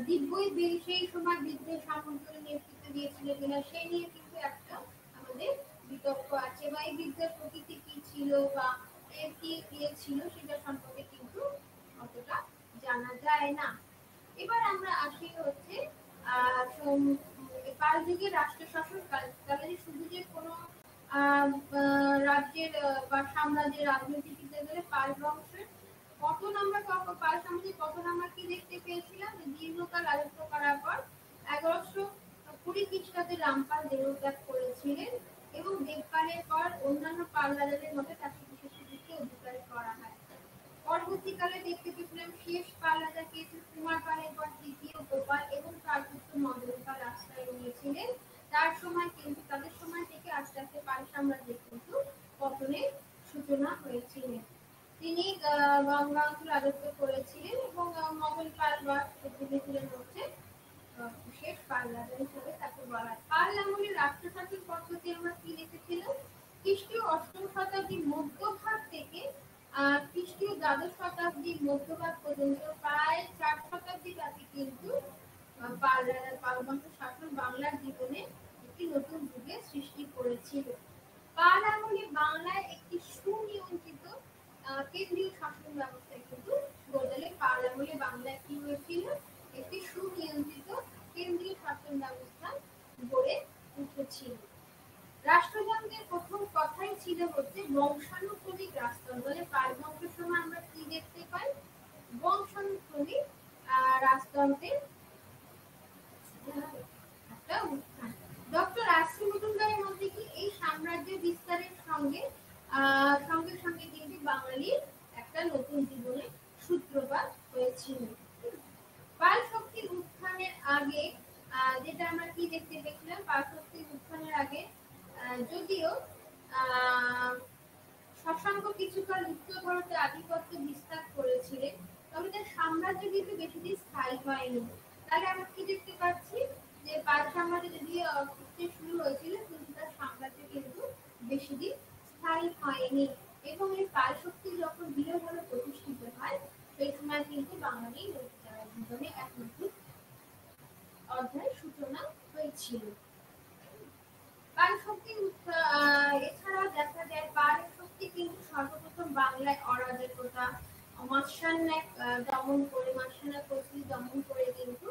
দিব্যই সেই সময় বিদ্রোহের সামন্তরা নেতৃত্ব দিয়েছিলেন কিনা, সেই নিয়ে কিন্তু একটা আমাদের বিতর্ক আছে, বা এই বিদ্রোহের প্রকৃতি কি ছিল বা এর কি ছিল সেটা সম্পর্কে কিন্তু অতটা জানা যায় না। এবার আমরা আসি হচ্ছে পাল যুগের রাষ্ট্র শাসন কালে শুধু যে কোনো রাজ্যের বা সাম্রাজ্যের রাজনৈতিক গেলে পাল বংশের পতন আমরা পাল সাম্রাজ্যের পতন আমরা কি দেখতে পেয়েছিলাম, দীর্ঘকাল রাজত্ব করার পর 1120 খ্রিস্টাব্দে রামপাল দেহত্যাগ করেছিলেন এবং দেবপালের পর অন্যান্য পাল রাজাদের মধ্যে তাকে বিশেষ অধিকার করা হয়। পরবর্তীকালে দেখতে পেয়েছিলাম শেষ পাল রাজা কে কুমার পালের পর তৃতীয় গোপাল এবং তার পুত্র মদন পাল আশ্রয় নিয়েছিলেন। তার সময় কিন্তু তাদের সময় থেকে আস্তে আস্তে পাল সাম্রাজ্যের কিন্তু পতনের সূচনা হয়েছিল। তিনি গঙ্গা অঞ্চল রাজত্ব করেছিলেন এবং মদন পাল বা ছিলেন হচ্ছে শেষ পাল রাজা হিসেবে তাকে বলা হয়। পাল আমলের রাষ্ট্রশাসন পদ্ধতি আমরা কি দেখেছিলাম, খ্রিস্টীয় অষ্টম শতাব্দীর মধ্যভাগ থেকে খ্রিস্টীয় দ্বাদশ শতাব্দীর মধ্যভাগ পর্যন্ত প্রায় 4 শতাব্দী ব্যাপী কিন্তু পাল বংশ শাসন বাংলার জীবনে একটি নতুন যুগের সৃষ্টি করেছিল। পাল আমলে বাংলায় একটি সুনিয়ন্ত্রিত কেন্দ্রীয় শাসন ব্যবস্থা কিন্তু বদলে পাল আমলে বাংলায় কি হয়েছিল, একটি সুনিয়ন্ত্রিত কেন্দ্রীয় শাসন ব্যবস্থা গড়ে উঠেছিল। রাষ্ট্রযন্ত্রের প্রথম কথাই ছিল হচ্ছে বংশানুক্রমিক রাজতন্ত্র। পাল বংশের সময় আমরা কি দেখতে পাই, বংশানুক্রমিক রাজতন্ত্রের একটা উত্থান। ডক্টর আসি মজুমদারের মধ্যে কি এই সাম্রাজ্য বিস্তারের সঙ্গে সঙ্গে সঙ্গে কিন্তু বাঙালির একটা নতুন জীবনের সূত্রপাত হয়েছিল। পাল শক্তির উত্থানের আগে যেটা আমরা কি দেখতে পেয়েছিলাম, পাল শক্তির উত্থানের আগে যদিও শশাঙ্ক কিছুকাল উত্তর ভারতে আধিপত্য বিস্তার করেছিলেন, তবে তার সাম্রাজ্য কিন্তু বেশি দিন স্থায়ী হয়নি। তাহলে আমরা কি দেখতে পাচ্ছি যে পাল সাম্রাজ্য যদি শুরু হয়েছিল কিন্তু তার সাম্রাজ্য কিন্তু বেশি দিন স্থায়ী হয়নি এবং এই পাল শক্তি যখন দৃঢ়ভাবে প্রতিষ্ঠিত হয় সেই সময় কিন্তু বাঙালি জীবনে এক নতুন অধ্যায়ের সূচনা হয়েছিল। পাল শক্তি এছাড়াও দেখা যায় পাল শক্তি কিন্তু সর্বপ্রথম বাংলায় অরাজকতা মাৎস্যান্যায় দমন করে কিন্তু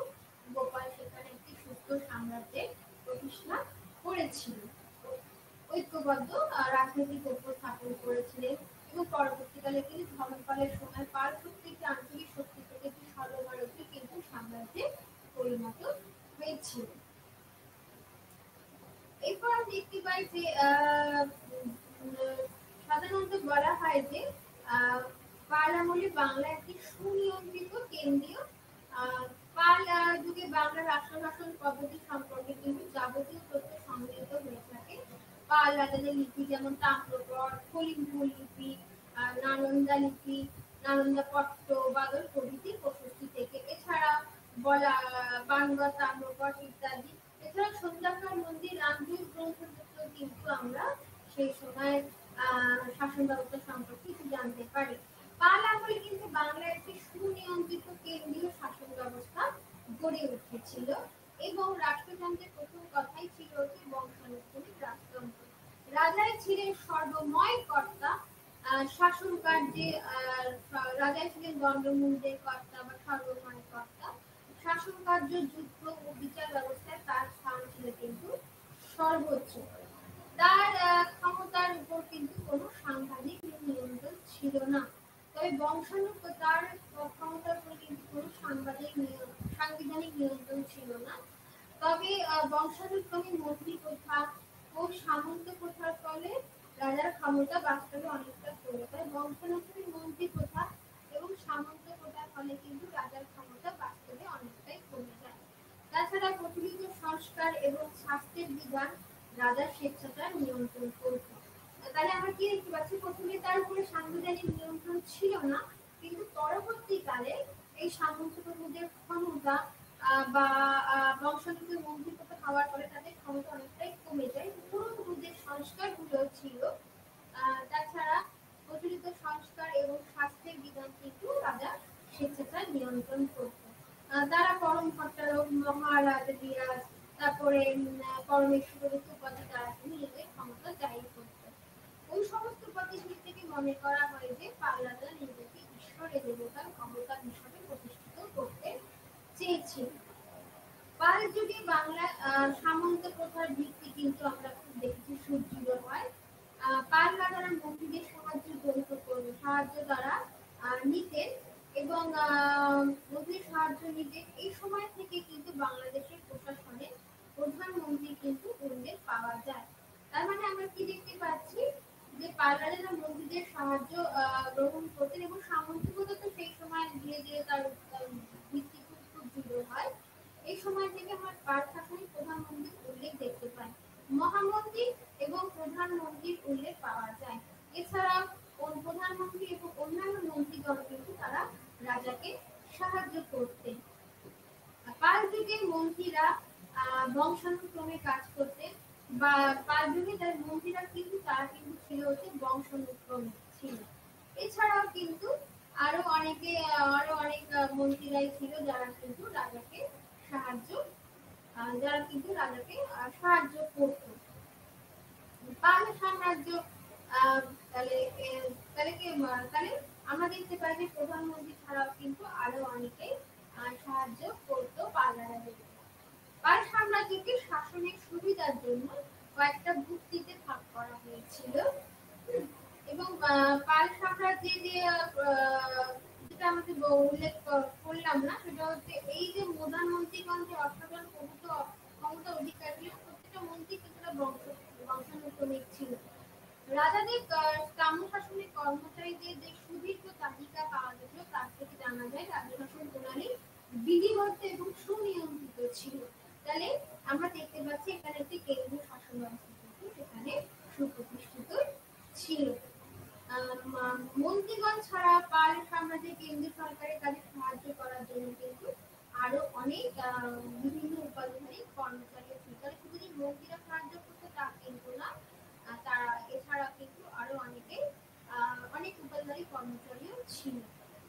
গোপাল সেখানে একটি সুস্থ সাম্রাজ্যের প্রতিষ্ঠা করেছিল, ঐক্যবদ্ধ রাজনৈতিক ঐক্য স্থাপন করেছিলেন এবং পরবর্তীকালে কিন্তু ধর্মপালের সময় পাল শক্তি একটি আঞ্চলিক শক্তি থেকে একটি সর্বভারতীয় কিন্তু সাম্রাজ্যে পরিণত হয়েছিল। এরপর দেখতে পাই যে সাধারণত বলা হয় যে পাল আমলে বাংলা একটি সুনিয়ন্ত্রিত কেন্দ্রীয় পাল যুগে বাংলা রাষ্ট্র শাসন পদ্ধতি সম্পর্কে কিন্তু যাবতীয় তথ্য সংগৃহীত হয়ে থাকে পাল রাজাদের লিপি যেমন তাম্রপট, কলিঙ্গ লিপি, নালন্দা লিপি, নালন্দা পট্ট, বাদল প্রভৃতি প্রশস্তি থেকে। এছাড়া বলা বাংলা তাম্রপট ইত্যাদি। এছাড়া সন্ধ্যাকার মন্দির রামজীর গ্রন্থপত্র কিন্তু আমরা সেই সময় শাসন ব্যবস্থা সম্পর্কে কিছু জানতে পারি। পাল আমলে কিন্তু বাংলার একটি সুনিয়ন্ত্রিত কেন্দ্রীয় শাসন ব্যবস্থা গড়ে উঠেছিল এবং রাষ্ট্রযন্ত্রের প্রথম কথাই ছিল হচ্ছে বংশানুক্রমিক রাজতন্ত্র। রাজাই ছিলেন সর্বময় কর্তা, শাসন কার্যে রাজাই ছিলেন দণ্ডমুণ্ডের কর্তা বা সর্বময় কর্তা। শাসন কার্য, যুদ্ধ ও বিচার ব্যবস্থায় তার স্থান ছিল কিন্তু সর্বোচ্চ। তার ক্ষমতার উপর কিন্তু কোনো সাংবিধানিক নিয়ন্ত্রণ ছিল না। তবে তার ক্ষমতার উপর কিন্তু কোনো সাংবিধানিক নিয়ন্ত্রণ ছিল না। তবে বংশানুক্রমিক মন্ত্রী প্রথা ও সামন্ত প্রথার ফলে রাজার ক্ষমতা বাস্তবে অনেকটা কমে যায়। বংশানুক্রমিক মন্ত্রী প্রথা এবং সামন্ত প্রথার ফলে কিন্তু রাজার ক্ষমতা বাস্তবে অনেকটাই কমে যায়। তাছাড়া প্রচলিত সংস্কার এবং শাস্ত্রের বিধান রাজার স্বেচ্ছাচার নিয়ন্ত্রণ করত। তাহলে আমরা কি দেখতে পাচ্ছি, প্রথমে তার উপরে সাংবিধানিক নিয়ন্ত্রণ ছিল না, কিন্তু পরবর্তীকালে এই সামন্ত প্রভুদের ক্ষমতা বা বংশানুক্রমিক মন্ত্রী প্রথা হওয়ার পরে তাদের ক্ষমতা অনেকটাই কমে যায়। পুরনো যে সংস্কারগুলো ছিল, তাছাড়া প্রচলিত সংস্কার এবং শাস্ত্রের বিধান কিন্তু রাজা স্বেচ্ছাচার নিয়ন্ত্রণ করত। তারা পরম ভট্টারক, মহারাজ বিরাজ, তারপরে পরমেশ্বর উপাধি তারা নিজেদের ক্ষমতা জাহির করত। ওই সমস্ত উপাধিগুলি থেকে মনে করা হয় যে পাল রাজা নিজেকে ঈশ্বরের দেবতার ক্ষমতা হিসাবে প্রতিষ্ঠিত করতে চেয়েছিল। পাল যুগে বাংলা সামন্ত প্রথার ভিত্তি কিন্তু আমরা দেখেছি সুদৃঢ় হয়। পাল রাজারা মন্ত্রীদের সাহায্য দ্বারা নিতেন এবং মন্ত্রীর সাহায্য নিতেন। এই সময় থেকে কিন্তু বাংলাদেশের প্রশাসনে প্রধানমন্ত্রী কিন্তু উল্লেখ পাওয়া যায়। তার মানে আমরা কি দেখতে পাচ্ছি যে পাল রাজারা মন্ত্রীদের সাহায্য গ্রহণ করতেন এবং সামন্তপ্রথা তো সেই সময় ধীরে ধীরে তার ভিত্তি খুব দৃঢ় হয়। এই সময় থেকে আমরা পাল শাসনে প্রধানমন্ত্রীর উল্লেখ দেখতে পাই। মহামন্ত্রী এবং প্রধানমন্ত্রীর উল্লেখ পাওয়া যায়। এছাড়া প্রধানমন্ত্রী এবং অন্যান্য মন্ত্রীগণ কিন্তু তারা রাজাকে সাহায্য করতেন। পাল যুগের মন্ত্রীরা বংশানুক্রমে কাজ করতেন বা পাল যুগে তার মন্ত্রীরা কিন্তু তারা কিন্তু ছিল হচ্ছে বংশানুক্রমিক ছিল। এছাড়াও কিন্তু আরো অনেক মন্ত্রীরাই ছিল যারা কিন্তু রাজাকে সাহায্য করত। পাল সাম্রাজ্য তাহলে আমরা দেখতে পাই যে প্রধানমন্ত্রী ছাড়াও কিন্তু আরো অনেকে সাহায্য করত পাল রাজাদেরকে। পাল সাম্রাজ্যকে শাসনের সুবিধার জন্য কয়েকটা ভুক্তিতে ভাগ করা হয়েছিল এবং পাল সাম্রাজ্যে যেটা আমাদের উল্লেখ করলাম না, সেটা হচ্ছে এই যে প্রধানমন্ত্রীগণ যে অসাধারণ ক্ষমতা অধিকার ছিল, প্রত্যেকটা মন্ত্রী কিছুটা বংশানুক্রমিক ছিল। রাজাদের তাম্রশাসনের কর্মচারীদের যে সুদীর্ঘ তালিকা পাওয়া গেছিল তার থেকে জানা যায় রাজশাসন প্রণালী বিধিবদ্ধ এবং সুনিয়ন্ত্রিত ছিল। তাহলে আমরা দেখতে পাচ্ছি এখানে একটি কেন্দ্রীয় শাসন ব্যবস্থা কিন্তু সেখানে সুপ্রতিষ্ঠিত ছিল। মন্ত্রীগণ ছাড়া পাল সাম্রাজ্যের কেন্দ্রীয় সরকারের কাজে সাহায্য করার জন্য কিন্তু আরো অনেক বিভিন্ন উপাধিধারী কর্মচারী ছিল। তাহলে শুধু যে মন্ত্রীরা সাহায্য করতো তা কিন্তু না, তারা এছাড়া কিন্তু আরো অনেক উপাধিধারী কর্মচারীও ছিল।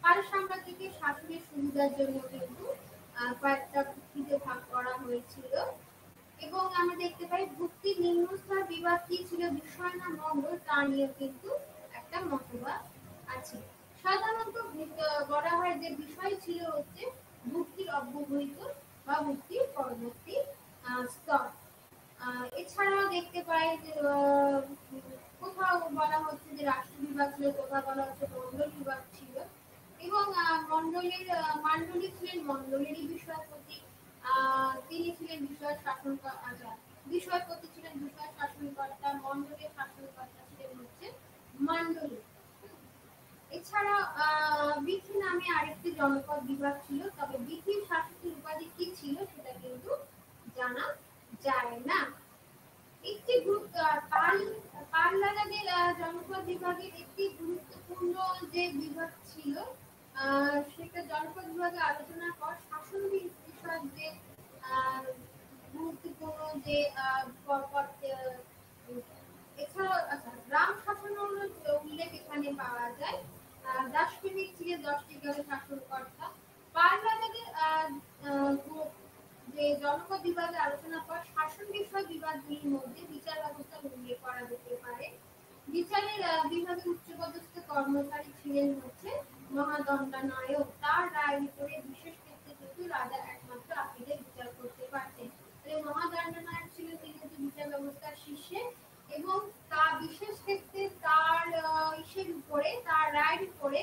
পাল সাম্রাজ্যকে শাসনের সুবিধার জন্য কিন্তু কয়েকটা ভুক্তিতে ভাগ করা হয়েছিল এবং আমরা দেখতে পাই ভুক্তির নিম্নস্তর বিভাগ কি ছিল, বিষয় না মঙ্গল, তা নিয়ে কিন্তু একটা মতবাদ আছে। সাধারণত বলা হয় যে বিষয় ছিল হচ্ছে ভুক্তির অব্যবহিত বা ভুক্তির পরবর্তী স্তর। এছাড়াও দেখতে পাই যে কোথাও বলা হচ্ছে যে রাষ্ট্র বিভাগ ছিল, কোথাও বলা হচ্ছে মন্ডল বিভাগ ছিল এবং মান্ডলিক ছিলেন মন্ডলেরই বিষয়পতি। তিনি ছিলেন বিষয়পতি ছিলেন বিষয় শাসনকর্তা, মন্ডলের শাসনকর্তা ছিলেন হচ্ছে মান্ডলিক। এছাড়া বিথি নামে আরেকটি জনপদ বিভাগ ছিল, তবে বিথির শাসকের উপাধি কি ছিল সেটা কিন্তু জানা যায় না। একটি পাল রাজাদের জনপদ বিভাগের একটি গুরুত্বপূর্ণ যে বিভাগ ছিল, সেটা জনপদ বিভাগে আলোচনার পর শাসন বিষয়ক যে আহ, গুরুত্বপূর্ণ যে এছাড়াও আচ্ছা গ্রাম শাসনের উল্লেখ এখানে পাওয়া যায়। দাসপ্রেমিক ছিলেন 10টি গ্রামের শাসনকর্তা। পাল রাজাদের যে জনপদ বিভাগে আলোচনার পর শাসন বিষয় বিভাগগুলির মধ্যে বিচার ব্যবস্থা উল্লেখ করা যেতে পারে। বিচারের বিভাগে উচ্চপদস্থ কর্মচারী ছিলেন হচ্ছে মহাদণ্ডনায়ক। তার রায়ের উপরে বিশেষ ক্ষেত্রে কিন্তু রাজা একমাত্র আপিলের বিচার করতে পারতেন। মহাদণ্ডনায়ক ছিলেন তিনি হচ্ছে বিচার ব্যবস্থার শীর্ষে, এবং তা বিশেষ ক্ষেত্রে তার ইসের উপরে, তার রায়ের উপরে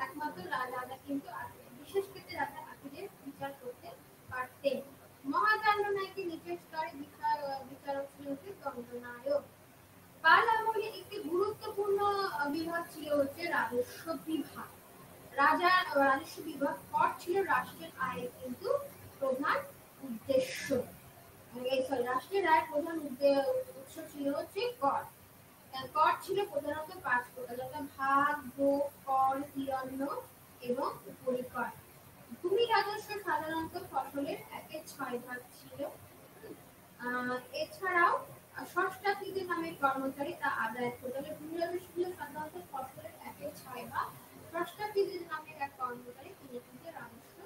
একমাত্র রাজা কিন্তু বিশেষ ক্ষেত্রে রাজা আপিলের বিচার করতে পারতেন। মহাদণ্ডনায়কের নিচের স্তরে বিচারক ছিলেন দণ্ডনায়ক। পাল আমলে একটি গুরুত্বপূর্ণ বিভাগ ছিল হচ্ছে রাজস্ব বিভাগ। রাজস্ব বিভাগ কর ছিল রাষ্ট্রের আয়ের কিন্তু প্রধান উদ্দেশ্য। রাষ্ট্রের আয়ের প্রধান উৎস ছিল হচ্ছে কর। কর ছিল প্রধানত 5 প্রকার, যথা ভাগ, ভোগ, কর, হিরণ্য এবং উপরিকর। ভূমি রাজস্ব সাধারণত ফসলের 1/6 ছিল। এছাড়াও ষষ্ঠাকৃতি নামের কর্মচারী তা আদায় করত। ভূমি রাজস্ব সাধারণত ফসলের 1/6 ষষ্ঠাকৃতি নামের এক কর্মচারী তিনি কিন্তু রাজস্ব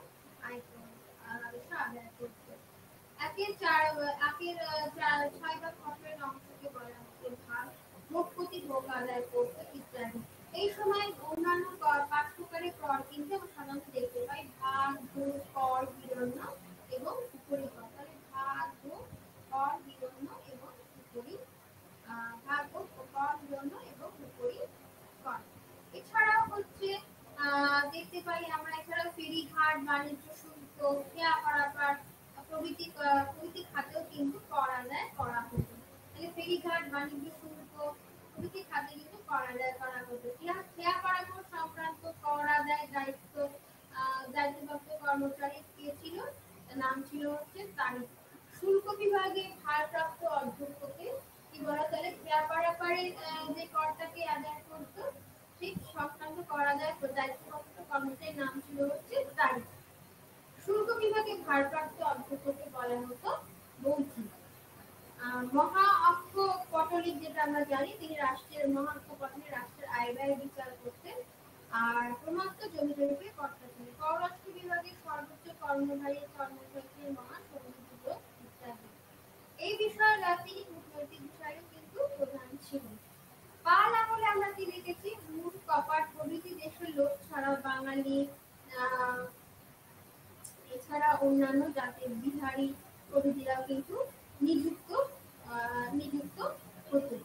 আদায় করত। 1/6 ফসলের অংশকে বলা হচ্ছে ভাগ। ভোগ প্রতি ভোগ আদায় করত ইত্যাদি। এই সময় অন্যান্য 5 প্রকারের কর কিন্তু আমরা সাধারণত দেখতে পাই: ভাগ, ভোগ, কর, হিরণ্য এবং উপরিকর। তাহলে ভাগ, ভোগ, কর, হিরণ্য এবং ভাগ, ভোগ, কর, হিরণ্য এবং উপরিকর। এছাড়াও হচ্ছে দেখতে পাই আমরা এছাড়াও ফেরিঘাট, বাণিজ্য শুল্ক, খেয়া পারাপার প্রভৃতি খাতেও কিন্তু কর আদায় করা হতো। তাহলে ফেরিঘাট, বাণিজ্য শুল্ক প্রভৃতি খাতে কিন্তু কর আদায় করা হতো। খেয়া পারাপার সংক্রান্ত কর আদায় দায়িত্বপ্রাপ্ত কর্মচারী কে ছিল? নাম ছিল হচ্ছে তারিখ। শুল্ক বিভাগে ভারপ্রাপ্ত অধ্যক্ষকে কি বলা? তাহলে খেয়া পারাপারের যে করটাকে আদায় করতো সেই সংক্রান্ত কর আদায় দায়িত্বপ্রাপ্ত কর্মচারীর নাম ছিল হচ্ছে তারিখ। শুল্ক বিভাগে ভারপ্রাপ্ত অধ্যক্ষকে বলা হতো মন্ত্রী। মহা অক্ষ পটলিক যেটা আমরা জানি, তিনি মহা অক্ষ পটলে রাষ্ট্রের আয় ব্যয় বিচার করতেন আর প্রমাত্ত জমি জরিপের কর্তা ছিলেন। পররাষ্ট্র বিভাগের সর্বোচ্চ কর্মধারী ছিলেন মহা সৌমিত্র ইত্যাদি। এই বিষয়ে তিনি কূটনৈতিক বিষয়েও কিন্তু প্রধান ছিলেন। পাল আমলে আমরা কি দেখেছি? মুঠ, কপাট প্রভৃতি দেশের লোক ছাড়াও বাঙালি, এছাড়া অন্যান্য জাতির বিহারি প্রভৃতিরাও কিন্তু নিযুক্ত হতেন।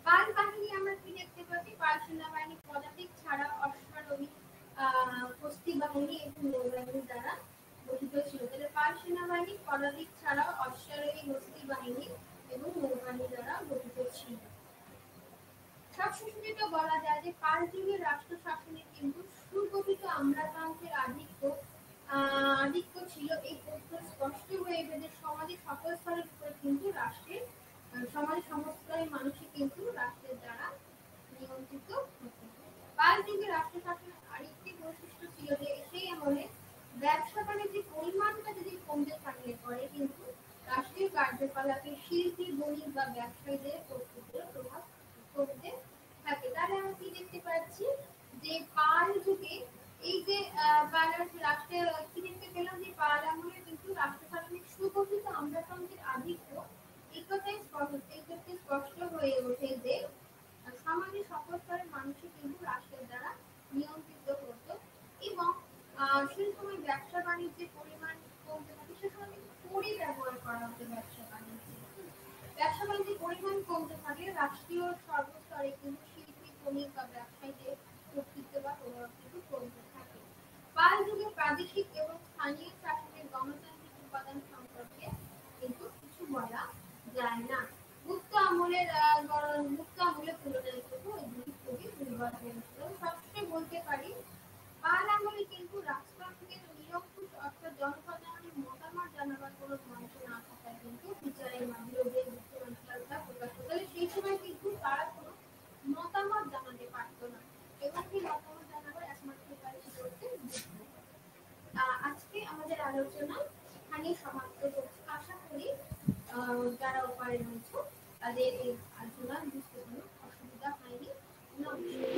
পাল বাহিনী আমরা কি দেখতে পাচ্ছি? পাল সেনাবাহিনী পদাতিক ছাড়া অশ্বারোহী, কুস্তি বাহিনী এবং নৌবাহিনী দ্বারা গঠিত ছিল। তাহলে পাল সেনাবাহিনী পদাতিক ছাড়াও অশ্বারোহী, কুস্তি বাহিনী এবং নৌবাহিনী দ্বারা গঠিত ছিল। সবশেষে যেটা বলা যায় যে পাল যুগের রাষ্ট্র শাসনে কিন্তু সুগঠিত আমলাতন্ত্রের আধিক্য ছিল। এই তথ্য স্পষ্ট হয়ে গেছে যে সমাজের সকল স্তরের উপরে কিন্তু সমাজের সমস্ত স্তরের মানুষই কিন্তু রাষ্ট্রের দ্বারা নিয়ন্ত্রিত হতো। পাল যুগে রাষ্ট্র শাসনের আরেকটি বৈশিষ্ট্য ছিল যে সেই আমলে ব্যবসা বাণিজ্যের পরিমাণটা যদি কমতে থাকলে পরে কিন্তু রাষ্ট্রীয় কার্যকলাপে শিল্পী, বণিক বা ব্যবসায়ীদের প্রস্তুতির প্রভাব কমতে থাকে। তাহলে আমরা কি দেখতে পাচ্ছি যে পাল যুগে এই যে রাষ্ট্রের কি দেখতে পেলাম যে পাল আমলে কিন্তু রাষ্ট্র শাসনের সুগঠিত আমলাতন্ত্রের আধিক্য এই ক্ষেত্রে স্পষ্ট হয়ে ওঠে যে সমাজের সকল স্তরের মানুষই কিন্তু রাষ্ট্রের দ্বারা নিয়ন্ত্রিত হতো, এবং সেই সময় ব্যবসা বাণিজ্যের পরিমাণ কমতে থাকে। সে সময় কড়ি ব্যবহার করা হতো ব্যবসা বাণিজ্যের পরিমাণ কমতে থাকলে রাষ্ট্রীয় সর্বস্তরে কিন্তু শিল্পী, বণিক বা ব্যবসায়ীদের কর্তৃত্ব বা প্রভাব কিন্তু কমতে থাকে। পাল যুগে প্রাদেশিক এবং স্থানীয় শাসনের গণতান্ত্রিক উপাদান সম্পর্কে কিন্তু কিছু বলা যায় না। গুপ্ত আমলের তুলনায় কিন্তু এগুলি খুবই দুর্বল হয়েছিল। সবচেয়ে বলতে পারি পাল আমলে কিন্তু রাজতন্ত্রের নিরঙ্কুশ অর্থাৎ জনসাধারণের মতামত জানাবার কোনো মঞ্চ না থাকায় কিন্তু বিচারের মাধ্যমে এখানেই সমাপ্ত করছি। আশা করি যারা ওপারে রয়েছে তাদের এই আলোচনা বুঝতে কোনো অসুবিধা হয়নি। নমস্কার।